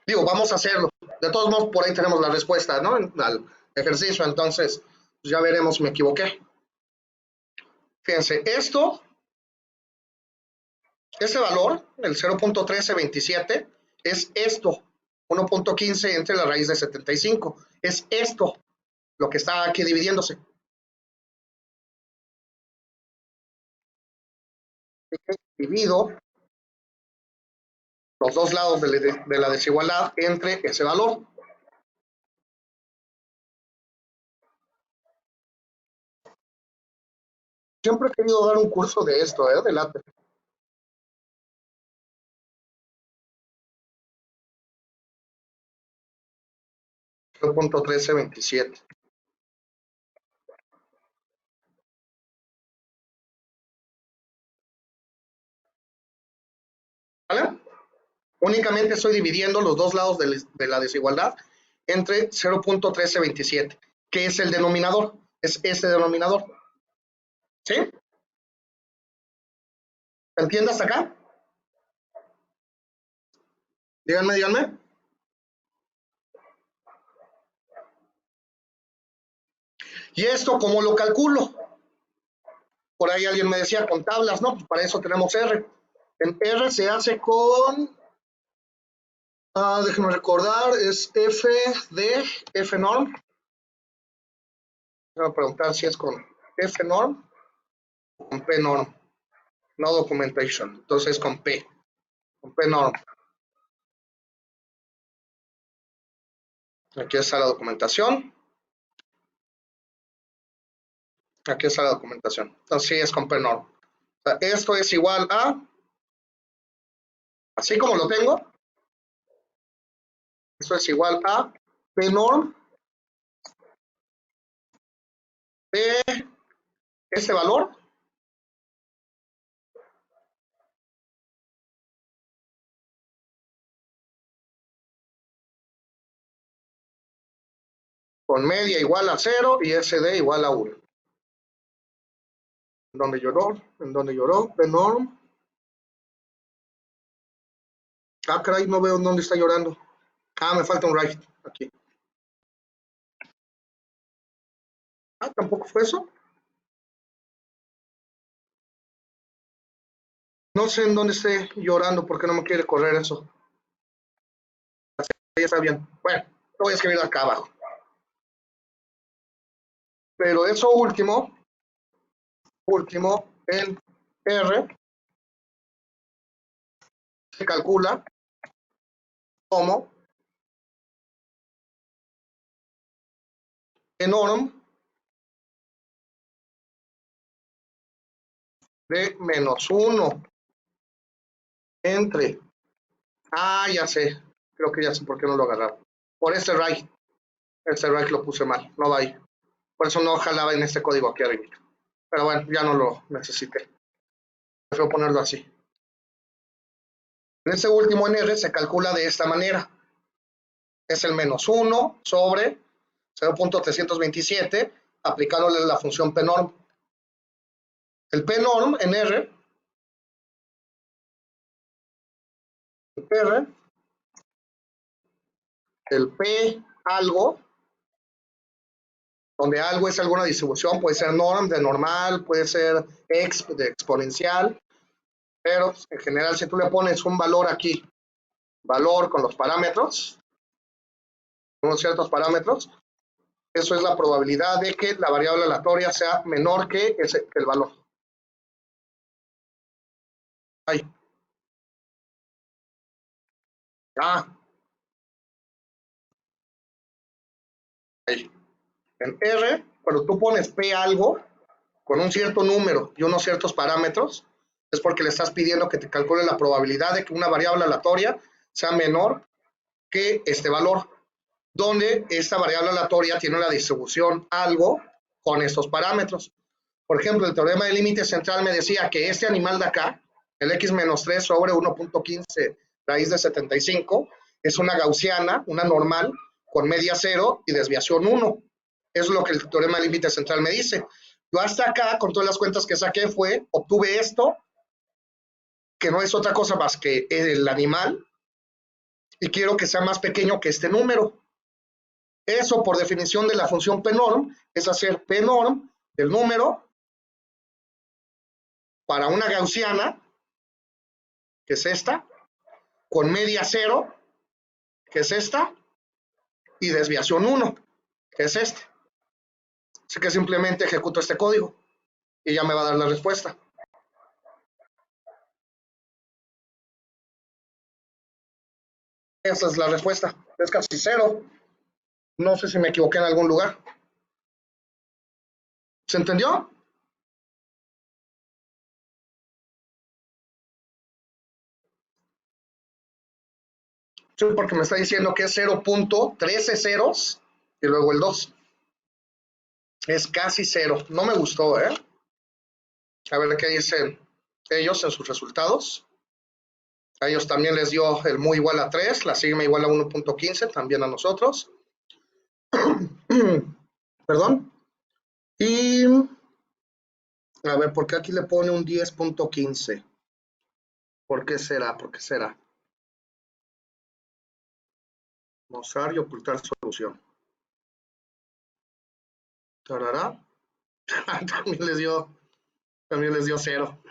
Digo, vamos a hacerlo. De todos modos, por ahí tenemos la respuesta, ¿no? Al ejercicio, entonces pues ya veremos si me equivoqué. Fíjense, ese valor, el 0.1327, es esto, 1.15 entre la raíz de 75. Es esto lo que está aquí dividiéndose. Divido los dos lados de la desigualdad entre ese valor. Siempre he querido dar un curso de esto, de LaTeX. 0.1327. ¿Vale? Únicamente estoy dividiendo los dos lados de la desigualdad entre 0.1327, que es el denominador, es ese denominador. ¿Sí? ¿Se entiende hasta acá? Díganme, díganme. ¿Y esto cómo lo calculo? Por ahí alguien me decía con tablas, ¿no? Pues para eso tenemos R. En R se hace con, déjenme recordar, es F de F norm. Voy a preguntar si es con F norm o con P norm. No documentation. Entonces con P norm. Aquí está la documentación. Aquí está la documentación. Entonces sí es con P norm. O sea, esto es igual a, así como lo tengo, esto es igual a P norm de este valor con media igual a 0 y SD igual a 1. ¿En dónde lloró? ¿En dónde lloró? P norm. Ah, caray, no veo en dónde está llorando. Ah, me falta un right aquí. Ah, tampoco fue eso. No sé en dónde esté llorando porque no me quiere correr eso. Ya está bien. Bueno, lo voy a escribir acá abajo. Pero eso último en R se calcula como norm de menos 1 entre, ya sé, creo que ya sé por qué no lo agarraba. Por este right lo puse mal, no va ahí. Por eso no jalaba en este código aquí arriba. Pero bueno, ya no lo necesité. Prefiero ponerlo así. En este último en R se calcula de esta manera. Es el menos 1 sobre 0.327 aplicándole la función pnorm. El pnorm en R, el P algo, donde algo es alguna distribución, puede ser norm de normal, puede ser exp de exponencial, pero en general si tú le pones un valor aquí, valor con los parámetros, unos ciertos parámetros, eso es la probabilidad de que la variable aleatoria sea menor que el valor. Ahí. Ahí. En R, cuando tú pones P algo, con un cierto número y unos ciertos parámetros, es porque le estás pidiendo que te calcule la probabilidad de que una variable aleatoria sea menor que este valor, donde esta variable aleatoria tiene una distribución algo con estos parámetros. Por ejemplo, el teorema del límite central me decía que este animal de acá, el x menos 3 sobre 1.15 raíz de 75, es una gaussiana, una normal, con media 0 y desviación 1. Eso es lo que el teorema del límite central me dice. Yo hasta acá, con todas las cuentas que saqué, obtuve esto, que no es otra cosa más que el animal, y quiero que sea más pequeño que este número. Eso, por definición de la función p-norm, es hacer p-norm del número para una gaussiana, que es esta, con media 0, que es esta, y desviación 1, que es este. Así que simplemente ejecuto este código y ya me va a dar la respuesta. Esa es la respuesta. Es casi 0. No sé si me equivoqué en algún lugar. ¿Se entendió? Sí, porque me está diciendo que es 0.13 ceros y luego el 2. Es casi 0. No me gustó, ¿eh? A ver qué dicen ellos en sus resultados. A ellos también les dio el mu igual a 3, la sigma igual a 1.15, también a nosotros. Perdón. Y a ver, ¿por qué aquí le pone un 10.15? ¿Por qué será? ¿Por qué será? Mostrar y ocultar solución. ¿Tarará? también les dio 0.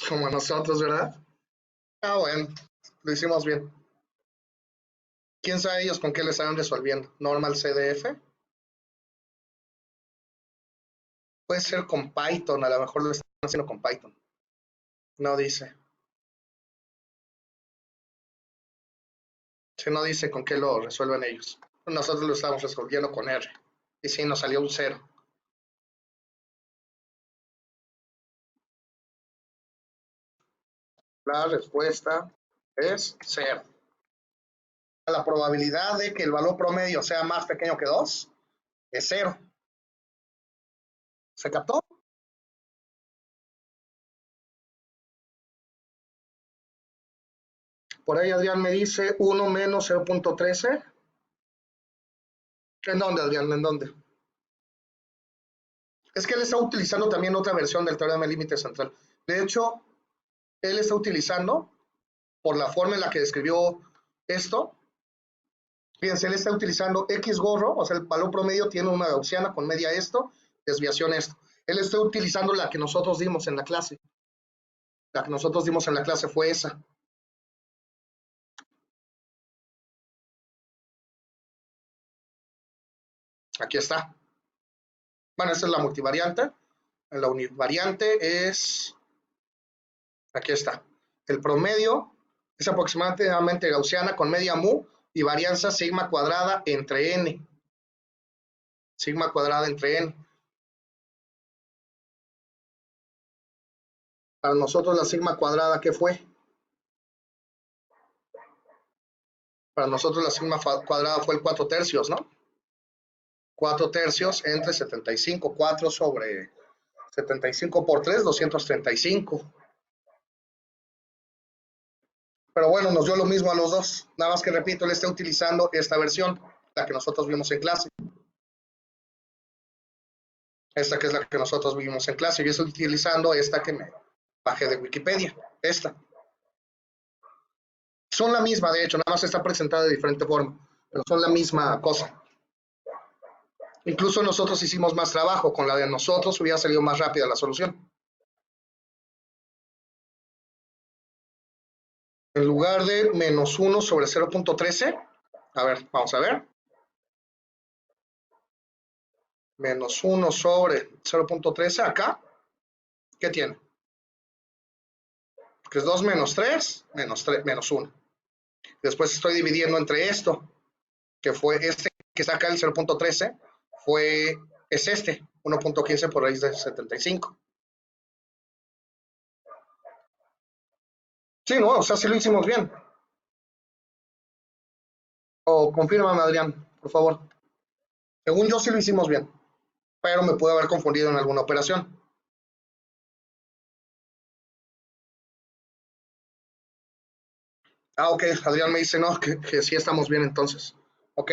Como a nosotros, ¿verdad? Ah, bueno, lo hicimos bien. ¿Quién sabe ellos con qué le están resolviendo? ¿Normal CDF? Puede ser con Python, a lo mejor lo están haciendo con Python. No dice. Si no dice con qué lo resuelven ellos. Nosotros lo estamos resolviendo con R. Y sí, nos salió un 0. La respuesta es 0. La probabilidad de que el valor promedio sea más pequeño que 2 es 0. ¿Se captó? Por ahí Adrián me dice 1 menos 0.13. ¿En dónde, Adrián? ¿En dónde? Es que él está utilizando también otra versión del teorema del límite central. De hecho, él está utilizando, por la forma en la que describió esto, fíjense, él está utilizando X gorro, o sea, el valor promedio tiene una gaussiana con media esto, desviación esto. Él está utilizando la que nosotros dimos en la clase. La que nosotros dimos en la clase fue esa. Aquí está. Bueno, esta es la multivariante. La univariante es, aquí está. El promedio es aproximadamente gaussiana con media mu y varianza sigma cuadrada entre n. Sigma cuadrada entre n. Para nosotros la sigma cuadrada, ¿qué fue? Para nosotros la sigma cuadrada fue el 4 tercios, ¿no? 4 tercios entre 75. 4 sobre 75 por 3, 235. Pero bueno, nos dio lo mismo a los dos. Nada más que repito, él está utilizando esta versión, la que nosotros vimos en clase. Esta que es la que nosotros vimos en clase. Yo estoy utilizando esta que me bajé de Wikipedia. Esta. Son la misma, de hecho, nada más está presentada de diferente forma, pero son la misma cosa. Incluso nosotros hicimos más trabajo. Con la de nosotros hubiera salido más rápida la solución. En lugar de menos 1 sobre 0.13, a ver, vamos a ver. Menos 1 sobre 0.13 acá. ¿Qué tiene? Que es 2 menos 3, menos 1. Después estoy dividiendo entre esto, que fue este que está acá, el 0.13, es este, 1.15 por raíz de 75. Sí, no, o sea, sí lo hicimos bien. confírmame, Adrián, por favor. Según yo sí lo hicimos bien, pero me pude haber confundido en alguna operación. Ah, ok, Adrián me dice, no, que sí estamos bien entonces. Ok.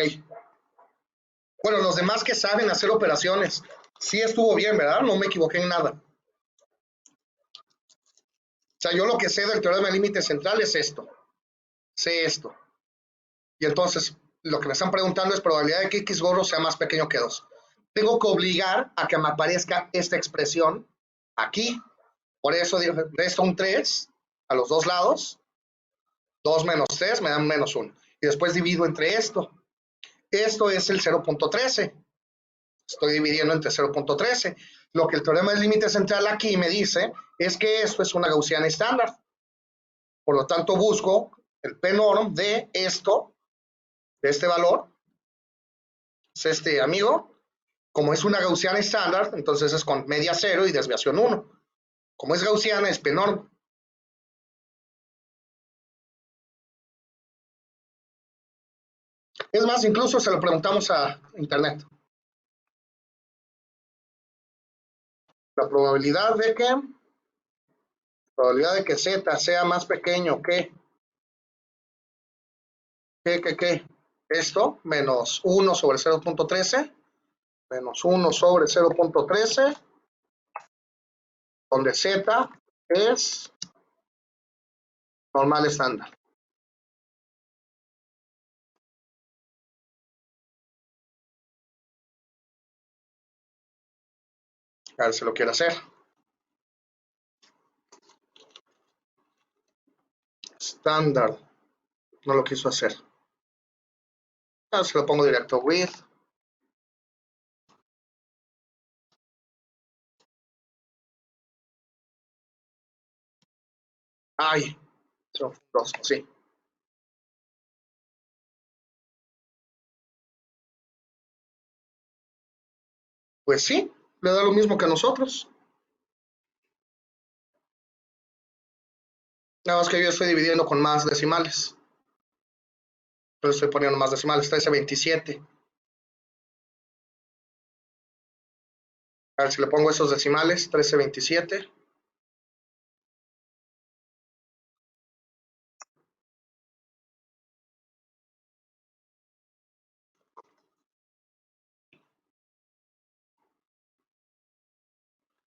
Bueno, los demás que saben hacer operaciones, sí estuvo bien, ¿verdad? No me equivoqué en nada. O sea, yo lo que sé del teorema del límite central es esto. Sé esto. Y entonces, lo que me están preguntando es probabilidad de que x gordo sea más pequeño que 2. Tengo que obligar a que me aparezca esta expresión aquí. Por eso resto un 3 a los dos lados. 2 menos 3 me dan menos 1. Y después divido entre esto. Esto es el 0.13. Estoy dividiendo entre 0.13. Lo que el teorema del límite central aquí me dice es que esto es una gaussiana estándar. Por lo tanto, busco el p-norm de esto, de este valor, es este amigo. Como es una gaussiana estándar, entonces es con media 0 y desviación 1. Como es gaussiana, es p-norm. Es más, incluso se lo preguntamos a internet. La probabilidad de que z sea más pequeño que esto, menos 1 sobre 0.13, menos 1 sobre 0.13, donde z es normal estándar. A ver si lo quiere hacer. Estándar. No lo quiso hacer. Ahora se lo pongo directo. With. Ay. Son dos, sí. Pues sí, le da lo mismo que a nosotros. Nada más que yo estoy dividiendo con más decimales. Entonces estoy poniendo más decimales. 1327. A ver si le pongo esos decimales. 1327.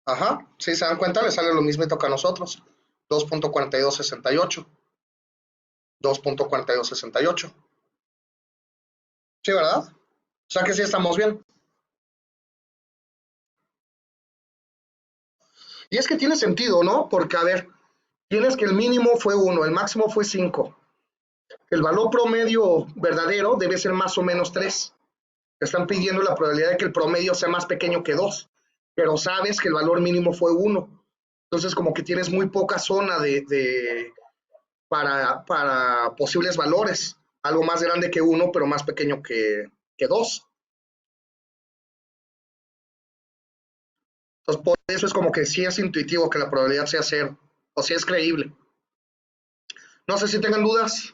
Ajá. Si se dan cuenta, le sale lo mismo que a nosotros. 2.4268. 2.4268. Sí, ¿verdad? O sea que sí estamos bien. Y es que tiene sentido, ¿no? Porque, a ver, tienes que el mínimo fue 1, el máximo fue 5. El valor promedio verdadero debe ser más o menos 3. Están pidiendo la probabilidad de que el promedio sea más pequeño que 2, pero sabes que el valor mínimo fue 1. Entonces, como que tienes muy poca zona para posibles valores. Algo más grande que 1, pero más pequeño que 2. Entonces, por eso es como que sí es intuitivo que la probabilidad sea 0, o sí es creíble. No sé si tengan dudas.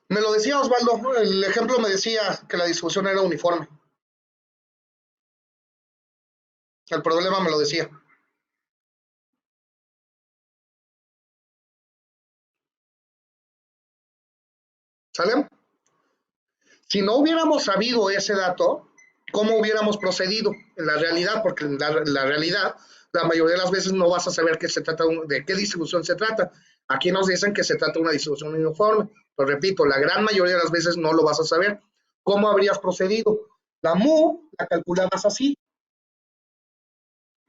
Me lo decía Osvaldo, el ejemplo me decía que la distribución era uniforme. El problema me lo decía. ¿Sale? Si no hubiéramos sabido ese dato, ¿cómo hubiéramos procedido en la realidad? Porque en la realidad, la mayoría de las veces no vas a saber de qué distribución se trata. Aquí nos dicen que se trata de una distribución uniforme. Lo repito, la gran mayoría de las veces no lo vas a saber. ¿Cómo habrías procedido? La mu la calculabas así.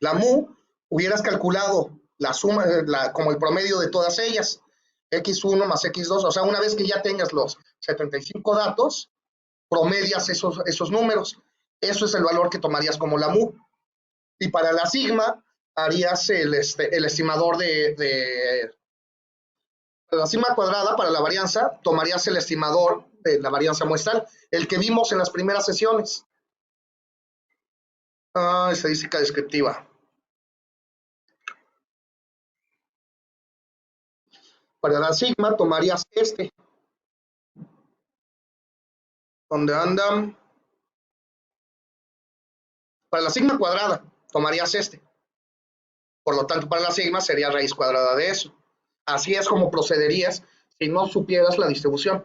La mu hubieras calculado la suma, como el promedio de todas ellas, x1 más x2, o sea, una vez que ya tengas los 75 datos, promedias esos números. Eso es el valor que tomarías como la mu. Y para la sigma, harías el estimador de la sigma cuadrada para la varianza, tomarías el estimador de la varianza muestral, el que vimos en las primeras sesiones. Estadística descriptiva. Para la sigma tomarías este, donde andan. Para la sigma cuadrada tomarías este. Por lo tanto, para la sigma sería raíz cuadrada de eso. Así es como procederías si no supieras la distribución.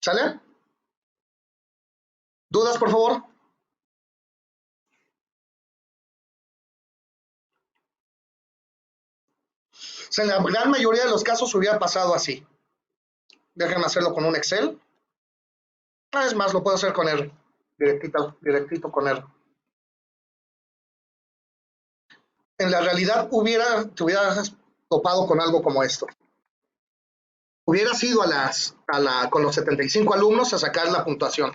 ¿Sale? ¿Dudas, por favor? O sea, en la gran mayoría de los casos hubiera pasado así. Déjenme hacerlo con un Excel. Es más, lo puedo hacer con R. Directito con R. En la realidad te hubieras topado con algo como esto. Hubieras ido con los 75 alumnos a sacar la puntuación.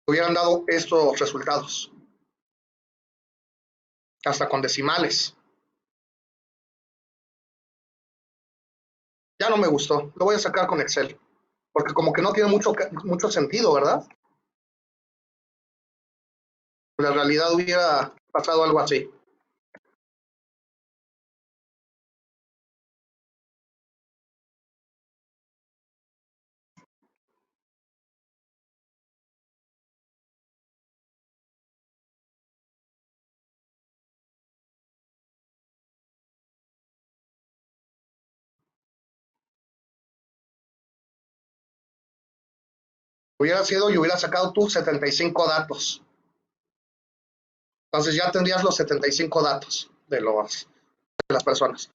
Hubieran dado estos resultados. Hasta con decimales. Ya no me gustó. Lo voy a sacar con Excel. Porque como que no tiene mucho sentido, ¿verdad? En la realidad hubiera pasado algo así. Hubiera sido y hubiera sacado tus 75 datos. Entonces ya tendrías los 75 datos de las personas.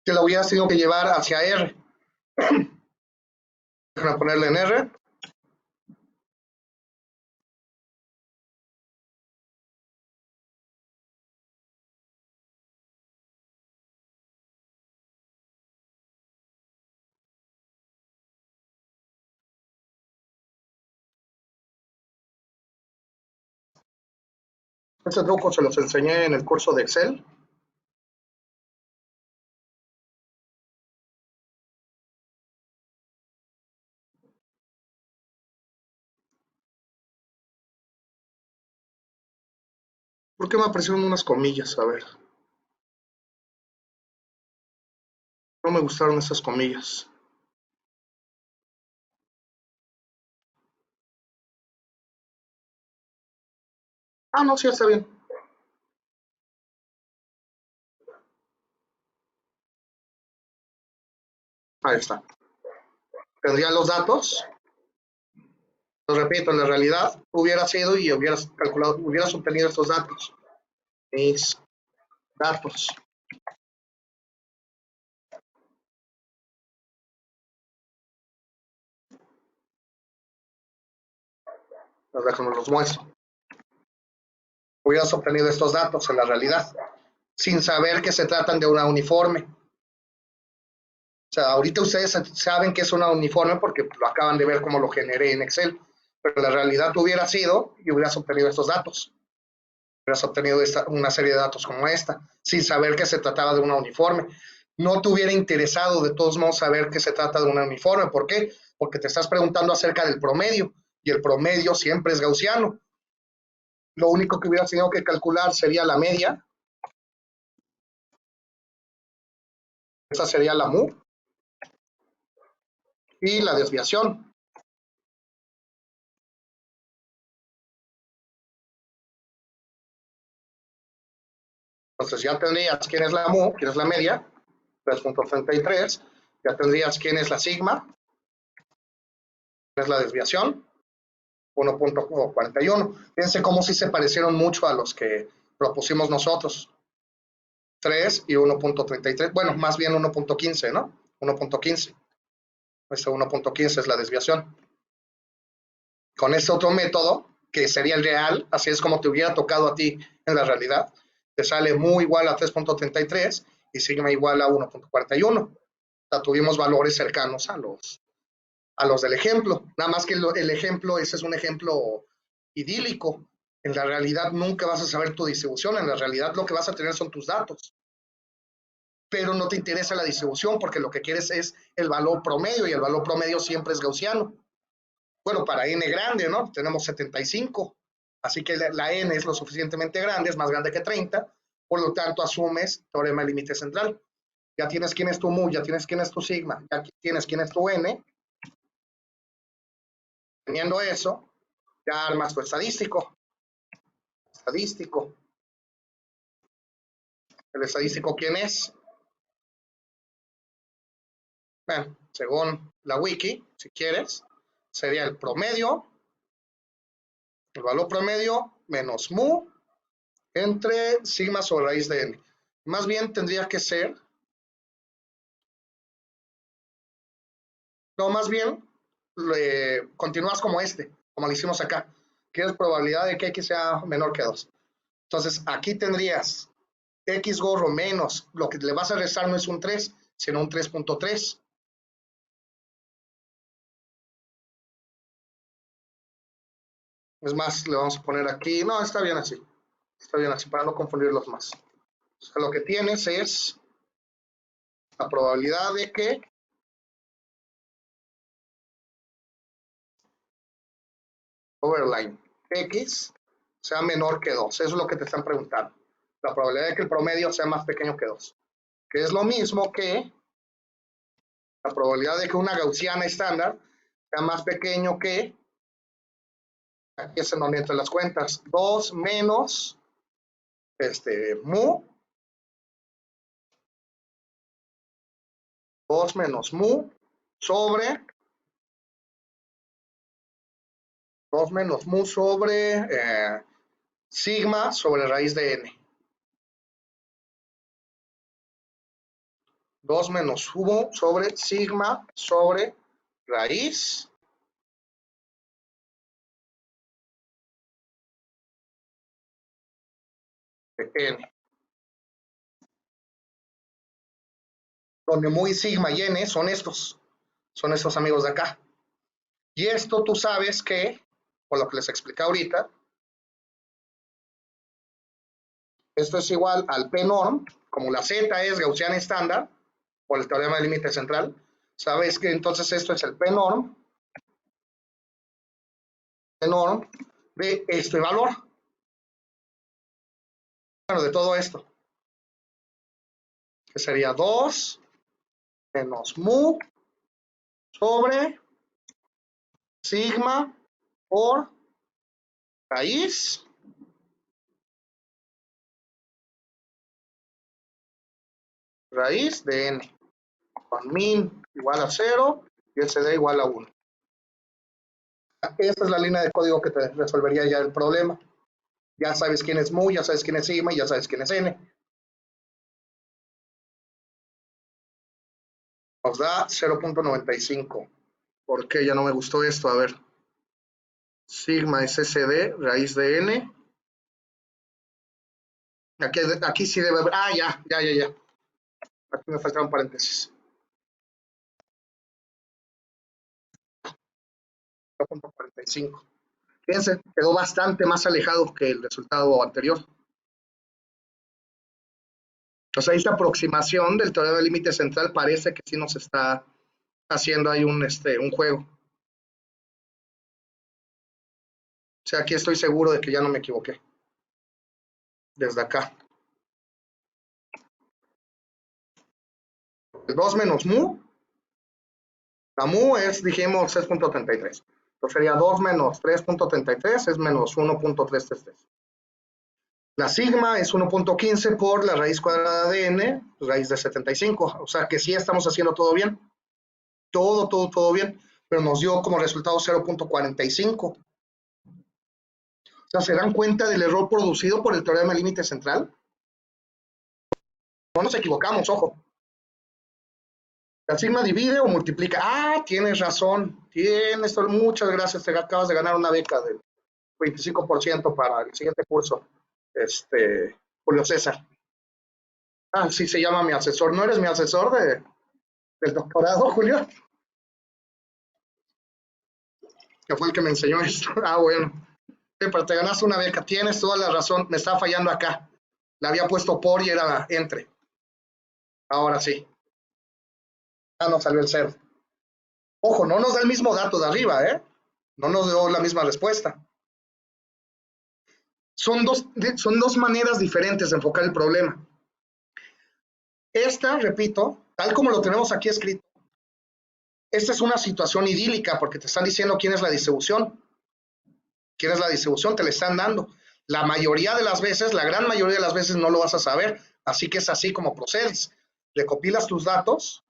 Te lo hubieras tenido que llevar hacia R. Déjame ponerle en R. Este truco se los enseñé en el curso de Excel. ¿Por qué me aparecieron unas comillas? A ver. No me gustaron esas comillas. Ah, no, sí, está bien. Ahí está. Tendría los datos. Los repito, en la realidad hubieras ido y hubieras calculado, hubieras obtenido estos datos. Mis datos. Déjenme los muestro. Hubieras obtenido estos datos en la realidad, sin saber que se tratan de una uniforme. O sea, ahorita ustedes saben que es una uniforme porque lo acaban de ver cómo lo generé en Excel, pero en la realidad tú hubieras ido y hubieras obtenido estos datos. Hubieras obtenido una serie de datos como esta, sin saber que se trataba de una uniforme. No te hubiera interesado de todos modos saber que se trata de una uniforme. ¿Por qué? Porque te estás preguntando acerca del promedio, y el promedio siempre es gaussiano. Lo único que hubieras tenido que calcular sería la media. Esa sería la mu. Y la desviación. Entonces ya tendrías quién es la mu, quién es la media, 3.33. Ya tendrías quién es la sigma, quién es la desviación, 1.41. Fíjense cómo sí se parecieron mucho a los que propusimos nosotros. 3 y 1.33. Bueno, más bien 1.15, ¿no? 1.15. Este 1.15 es la desviación. Con este otro método, que sería el real, así es como te hubiera tocado a ti en la realidad, te sale mu igual a 3.33 y sigma igual a 1.41. O sea, tuvimos valores cercanos a los del ejemplo. Nada más que el ejemplo, ese es un ejemplo idílico. En la realidad nunca vas a saber tu distribución. En la realidad lo que vas a tener son tus datos. Pero no te interesa la distribución porque lo que quieres es el valor promedio y el valor promedio siempre es gaussiano. Bueno, para n grande, ¿no? Tenemos 75. Así que la n es lo suficientemente grande, es más grande que 30. Por lo tanto, asumes teorema de límite central. Ya tienes quién es tu mu, ya tienes quién es tu sigma, ya tienes quién es tu n. Teniendo eso, ya armas tu estadístico. Estadístico. ¿El estadístico quién es? Bueno, según la wiki, si quieres, sería el promedio, el valor promedio menos mu entre sigma sobre raíz de n. Más bien tendría que ser, no, más bien continúas como como lo hicimos acá, que es probabilidad de que x sea menor que 2. Entonces, aquí tendrías x gorro menos, lo que le vas a restar no es un 3, sino un 3.3. Es más, le vamos a poner aquí, no, está bien así para no confundirlos más. O sea, lo que tienes es la probabilidad de que overline x sea menor que 2. Eso es lo que te están preguntando. La probabilidad de que el promedio sea más pequeño que 2. Que es lo mismo que la probabilidad de que una gaussiana estándar sea más pequeño que, aquí es en donde entran las cuentas, 2 menos mu, 2 menos mu sobre 2 menos mu sobre sigma sobre raíz de n. 2 menos mu sobre sigma sobre raíz de n. Donde mu y sigma y n son estos amigos de acá. Y esto tú sabes que, por lo que les expliqué ahorita, esto es igual al P norm, como la Z es gaussiana estándar, por el teorema del límite central, sabes que entonces esto es el P norm de este valor. Bueno, de todo esto, que sería 2 menos mu sobre sigma por raíz de n, con min igual a 0 y sd igual a 1. Esta es la línea de código que te resolvería ya el problema. Ya sabes quién es mu, ya sabes quién es sigma y ya sabes quién es n. Nos da 0.95. ¿Por qué ya no me gustó esto? A ver. Sigma es sd, raíz de n. Aquí sí debe haber. Ah, ya. Aquí me faltaron paréntesis. 0.45. Fíjense, quedó bastante más alejado que el resultado anterior. Entonces, esta aproximación del teorema del límite central parece que sí nos está haciendo ahí un juego. O sea, aquí estoy seguro de que ya no me equivoqué. Desde acá. El 2 menos mu. La mu es, dijimos, 6.33. Entonces sería 2 menos 3.33 es menos 1.333. La sigma es 1.15 por la raíz cuadrada de n, raíz de 75. O sea que sí estamos haciendo todo bien. Todo bien. Pero nos dio como resultado 0.45. O sea, ¿se dan cuenta del error producido por el teorema del límite central? No nos equivocamos, ojo. La sigma divide o multiplica. Ah, tienes razón. Muchas gracias. Te acabas de ganar una beca del 25% para el siguiente curso. Julio César. Ah, sí, se llama mi asesor. ¿No eres mi asesor del doctorado, Julio? Que fue el que me enseñó esto. Ah, bueno. Sí, pero te ganaste una beca. Tienes toda la razón. Me estaba fallando acá. La había puesto por y era entre. Ahora sí. Ah, no salió el cero. Ojo, no nos da el mismo dato de arriba, ¿eh? No nos dio la misma respuesta. Son dos maneras diferentes de enfocar el problema. Esta, repito, tal como lo tenemos aquí escrito, esta es una situación idílica porque te están diciendo quién es la distribución. ¿Quién es la distribución? Te la están dando. La mayoría de las veces, la gran mayoría de las veces no lo vas a saber, así que es así como procedes. Recopilas tus datos,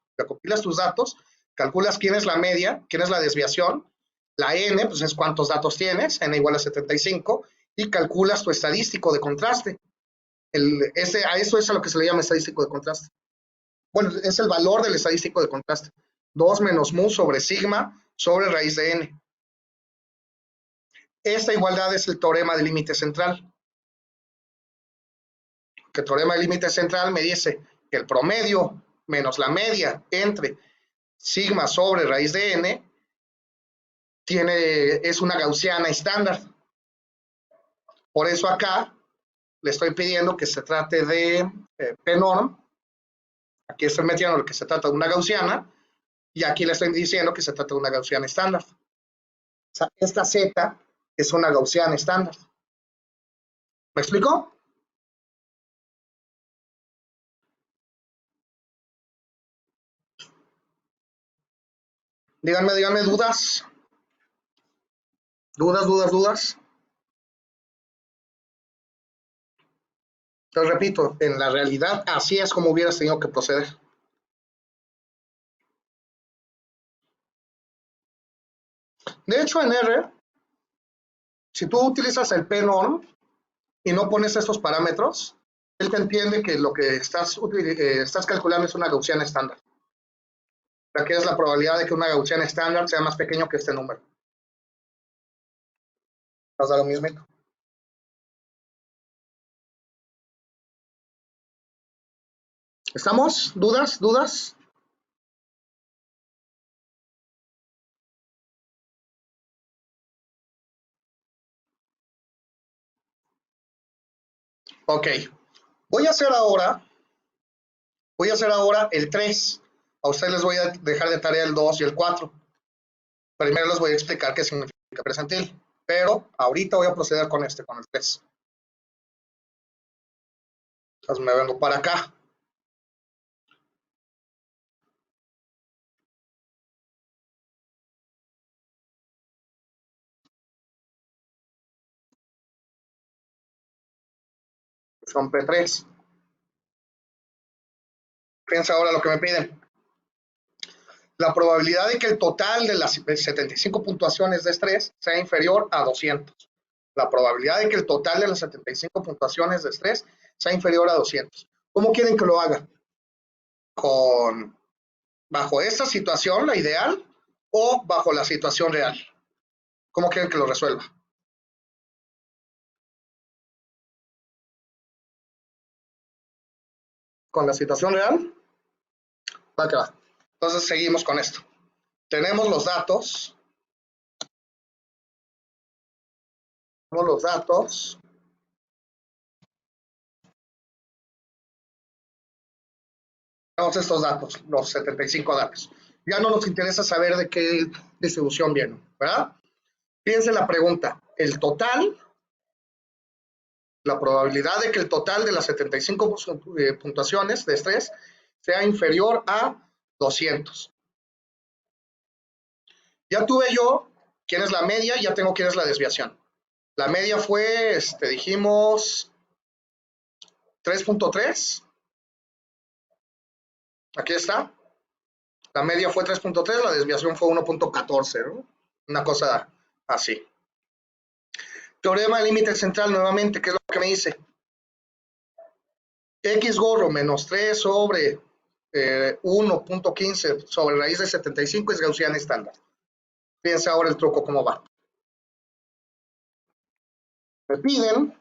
calculas quién es la media, quién es la desviación, la n, pues es cuántos datos tienes, n igual a 75, y calculas tu estadístico de contraste. A eso es a lo que se le llama estadístico de contraste. Bueno, es el valor del estadístico de contraste. 2 menos mu sobre sigma sobre raíz de n. Esta igualdad es el teorema del límite central. Que el teorema del límite central me dice que el promedio menos la media entre sigma sobre raíz de n es una gaussiana estándar. Por eso acá le estoy pidiendo que se trate de p-norm. Aquí estoy metiendo que se trata de una gaussiana y aquí le estoy diciendo que se trata de una gaussiana estándar. O sea, esta z es una gaussiana estándar. ¿Me explico? Díganme dudas. Dudas. Te repito, en la realidad así es como hubieras tenido que proceder. De hecho, en R, si tú utilizas el p-norm y no pones estos parámetros, él te entiende que lo que estás calculando es una gaussiana estándar. O sea, que es la probabilidad de que una gaussiana estándar sea más pequeño que este número. ¿Nos da lo mismo? ¿Estamos? ¿Dudas? Ok. Voy a hacer ahora el 3. A ustedes les voy a dejar de tarea el 2 y el 4. Primero les voy a explicar qué significa presentil. Pero ahorita voy a proceder con el 3. Entonces me vengo para acá. Son P3. Fíjense ahora lo que me piden. La probabilidad de que el total de las 75 puntuaciones de estrés sea inferior a 200. La probabilidad de que el total de las 75 puntuaciones de estrés sea inferior a 200. ¿Cómo quieren que lo haga? ¿Bajo esta situación, la ideal, o bajo la situación real? ¿Cómo quieren que lo resuelva? ¿Con la situación real? Va que va. Entonces seguimos con esto. Tenemos los datos. Tenemos estos datos, los 75 datos. Ya no nos interesa saber de qué distribución viene, ¿verdad? Fíjense la pregunta. El total, la probabilidad de que el total de las 75 puntuaciones de estrés sea inferior a 200. Ya tuve yo quién es la media, ya tengo quién es la desviación. La media fue, dijimos, 3.3. Aquí está. La media fue 3.3, la desviación fue 1.14, ¿no? Una cosa así. Teorema del límite central nuevamente, ¿qué es lo que me dice? X gorro menos 3 sobre 1.15 sobre raíz de 75 es gaussiana estándar. Fíjense ahora el truco cómo va. Me piden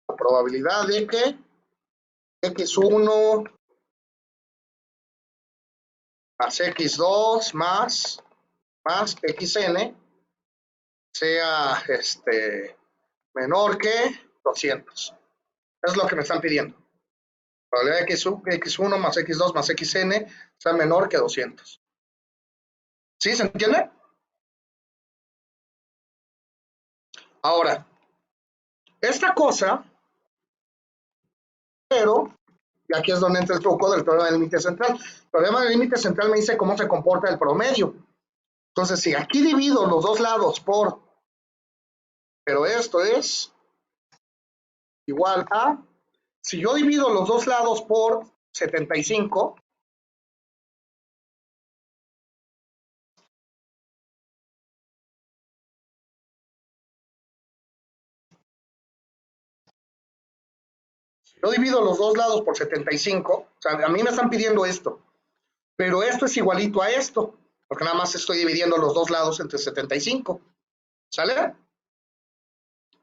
la probabilidad de que x1 más x2 más xn sea menor que 200. Eso es lo que me están pidiendo. La probabilidad de que x1 más x2 más xn sea menor que 200. ¿Sí? ¿Se entiende? Ahora, esta cosa, pero, y aquí es donde entra el truco del teorema del límite central. El teorema del límite central me dice cómo se comporta el promedio. Entonces, si aquí divido los dos lados por, pero esto es igual a, si yo divido los dos lados por 75, yo divido los dos lados por 75, o sea, a mí me están pidiendo esto, pero esto es igualito a esto, porque nada más estoy dividiendo los dos lados entre 75, ¿sale?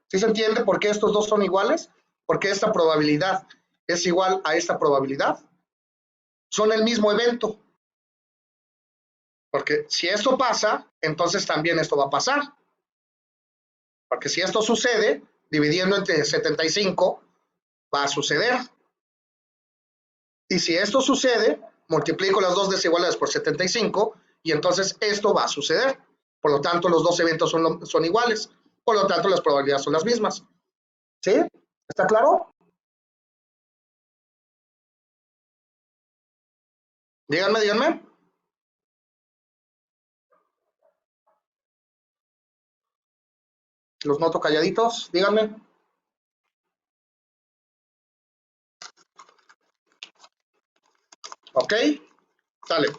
¿Sí se entiende por qué estos dos son iguales? Porque esta probabilidad es igual a esta probabilidad. Son el mismo evento. Porque si esto pasa, entonces también esto va a pasar. Porque si esto sucede, dividiendo entre 75, va a suceder. Y si esto sucede, multiplico las dos desigualdades por 75 y entonces esto va a suceder. Por lo tanto, los dos eventos son iguales. Por lo tanto, las probabilidades son las mismas. ¿Sí? ¿Está claro? Díganme, díganme. Los noto calladitos. Díganme. ¿Ok? Sale.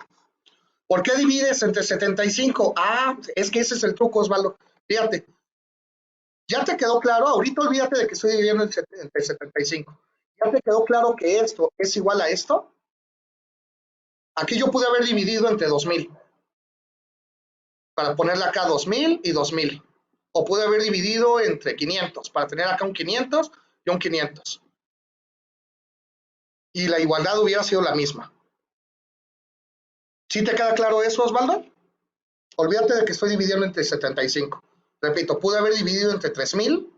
¿Por qué divides entre 75? Ah, es que ese es el truco, Osvaldo. Fíjate, ya te quedó claro, ahorita olvídate de que estoy dividiendo entre 75. ¿Ya te quedó claro que esto es igual a esto? Aquí yo pude haber dividido entre 2000, para ponerle acá 2000 y 2000. O pude haber dividido entre 500, para tener acá un 500 y un 500. Y la igualdad hubiera sido la misma. ¿Sí te queda claro eso, Osvaldo? Olvídate de que estoy dividiendo entre 75. Repito, pude haber dividido entre 3000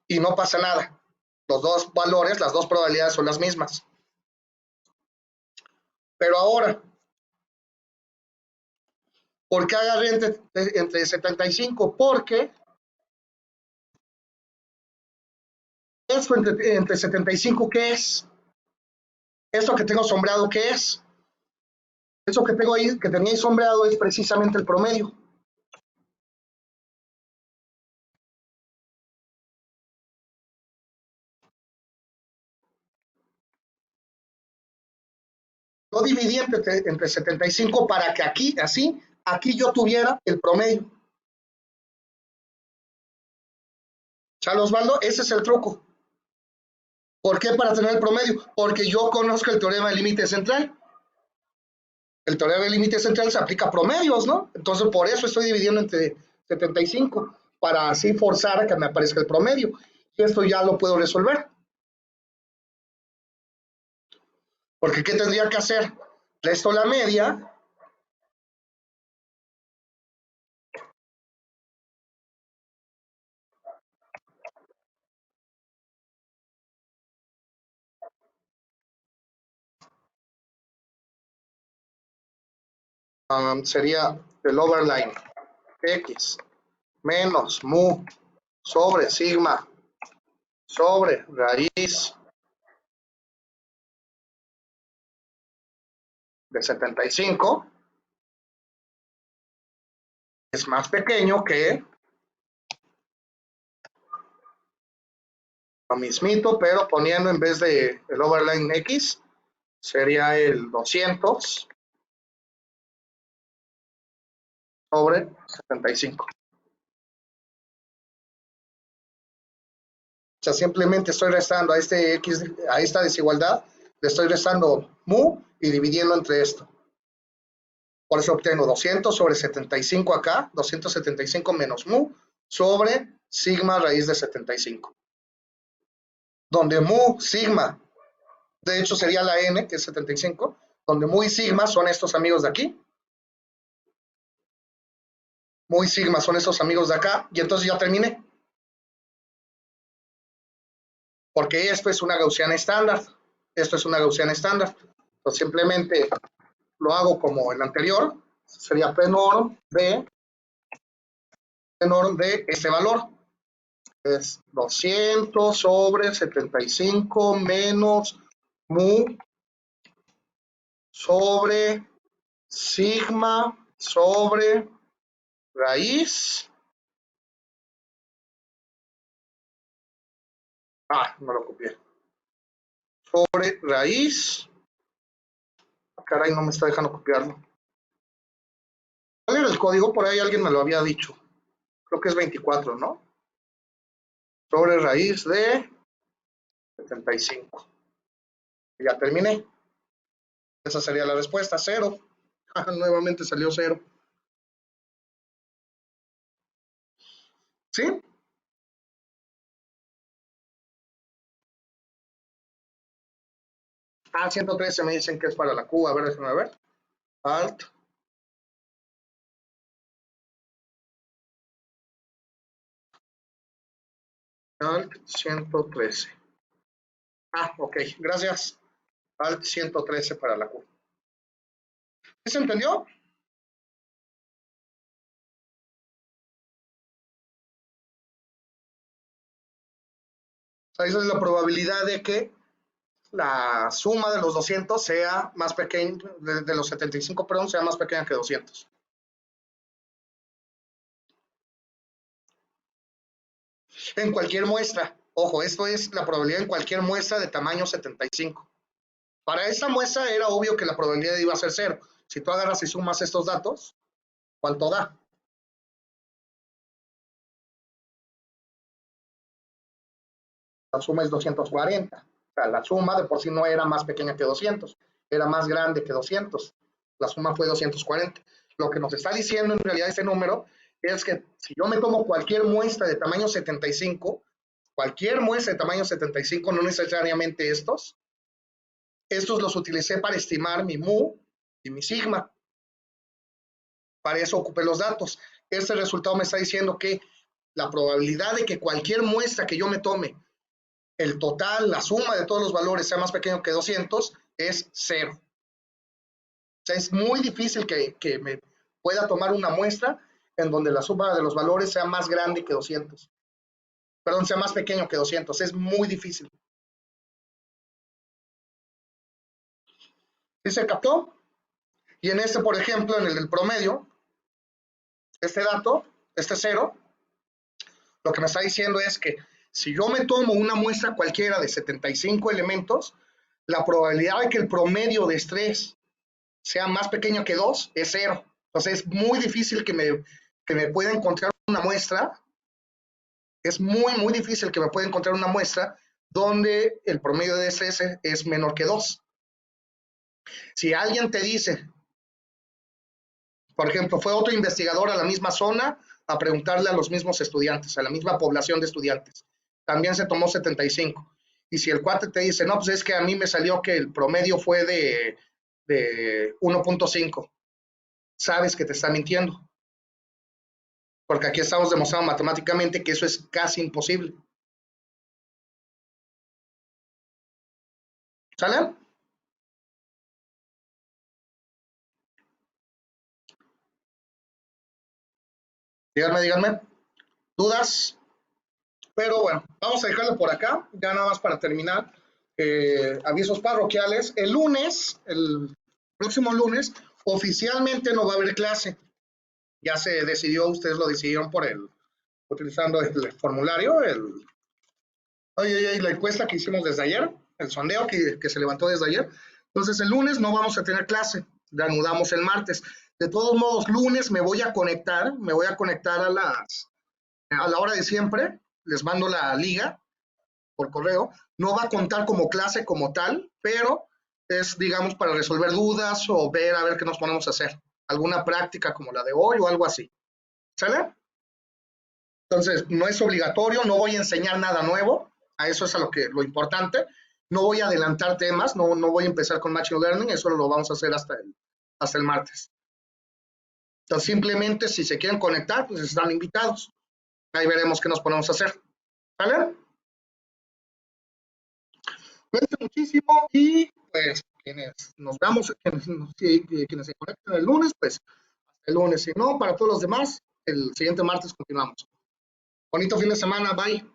y no pasa nada. Los dos valores, las dos probabilidades son las mismas. Pero ahora, ¿por qué agarré entre 75? Porque esto entre 75, ¿qué es? Esto que tengo sombreado, ¿qué es? Eso que tengo ahí, que tenía ahí sombreado, es precisamente el promedio. Yo dividí entre 75 para que aquí, así, aquí yo tuviera el promedio. ¿Sale, Osvaldo? Ese es el truco. ¿Por qué para tener el promedio? Porque yo conozco el teorema del límite central. El teorema del límite central se aplica a promedios, ¿no? Entonces, por eso estoy dividiendo entre 75, para así forzar a que me aparezca el promedio. Y esto ya lo puedo resolver. Porque, ¿qué tendría que hacer? Resto la media. Sería el overline x menos mu sobre sigma sobre raíz de 75 es más pequeño que lo mismito, pero poniendo en vez de el overline x, sería el 200 sobre 75. O sea, simplemente estoy restando a este x, a esta desigualdad, le estoy restando mu y dividiendo entre esto. Por eso obtengo 200 sobre 75 acá, 275 menos mu sobre sigma raíz de 75. Donde mu, sigma, de hecho sería la n, que es 75, donde mu y sigma son estos amigos de aquí. Mu y sigma son estos amigos de acá, y entonces ya terminé. Porque esto es una gaussiana estándar. Esto es una gaussiana estándar. Entonces simplemente lo hago como el anterior, sería P norm de este valor. Es 200 sobre 75 menos mu sobre sigma sobre raíz. No lo copié. Sobre raíz. Caray, no me está dejando copiarlo. ¿Cuál era el código? Por ahí alguien me lo había dicho. Creo que es 24, ¿no? Sobre raíz de 75. Ya terminé. Esa sería la respuesta, 0. Nuevamente salió 0. ¿Sí? 113 me dicen que es para la Q. A ver, déjenme ver. Alt. Alt 113. Ok, gracias. Alt 113 para la Q. ¿Sí se entendió? O sea, esa es la probabilidad de que la suma de los 200 sea más pequeña, de los 75, perdón, sea más pequeña que 200. En cualquier muestra, ojo, esto es la probabilidad en cualquier muestra de tamaño 75. Para esta muestra era obvio que la probabilidad iba a ser 0. Si tú agarras y sumas estos datos, ¿cuánto da? La suma es 240. O sea, la suma de por sí no era más pequeña que 200, era más grande que 200. La suma fue 240. Lo que nos está diciendo en realidad este número es que si yo me tomo cualquier muestra de tamaño 75, cualquier muestra de tamaño 75, no necesariamente estos los utilicé para estimar mi mu y mi sigma. Para eso ocupé los datos. Este resultado me está diciendo que la probabilidad de que cualquier muestra que yo me tome, el total, la suma de todos los valores sea más pequeño que 200, es 0. O sea, es muy difícil que me pueda tomar una muestra en donde la suma de los valores sea más grande que 200. Perdón, sea más pequeño que 200. Es muy difícil. ¿Sí se captó? Y en este, por ejemplo, en el del promedio, este dato, este 0, lo que me está diciendo es que si yo me tomo una muestra cualquiera de 75 elementos, la probabilidad de que el promedio de estrés sea más pequeño que 2 es 0. Entonces es muy difícil que me pueda encontrar una muestra, es muy difícil que me pueda encontrar una muestra donde el promedio de estrés es menor que 2. Si alguien te dice, por ejemplo, fue otro investigador a la misma zona a preguntarle a los mismos estudiantes, a la misma población de estudiantes. También se tomó 75. Y si el cuate te dice, no, pues es que a mí me salió que el promedio fue de 1.5, sabes que te está mintiendo. Porque aquí estamos demostrando matemáticamente que eso es casi imposible. ¿Sale? Díganme. ¿Dudas? Pero bueno, vamos a dejarlo por acá, ya nada más para terminar. Avisos parroquiales. El próximo lunes, oficialmente no va a haber clase. Ya se decidió, ustedes lo decidieron utilizando el formulario, la encuesta que hicimos desde ayer, el sondeo que se levantó desde ayer. Entonces, el lunes no vamos a tener clase, reanudamos el martes. De todos modos, lunes me voy a conectar a la hora de siempre, les mando la liga por correo, no va a contar como clase como tal, pero es, digamos, para resolver dudas o ver a ver qué nos ponemos a hacer, alguna práctica como la de hoy o algo así. ¿Sale? Entonces, no es obligatorio, no voy a enseñar nada nuevo, a eso es lo importante, no voy a adelantar temas, no voy a empezar con Machine Learning, eso lo vamos a hacer hasta el martes. Entonces, simplemente si se quieren conectar, pues están invitados. Ahí veremos qué nos ponemos a hacer. ¿Vale? Cuídense muchísimo y pues quienes nos veamos, quienes se conecten el lunes, pues El lunes, si no, para todos los demás, el siguiente martes continuamos. Bonito fin de semana, bye.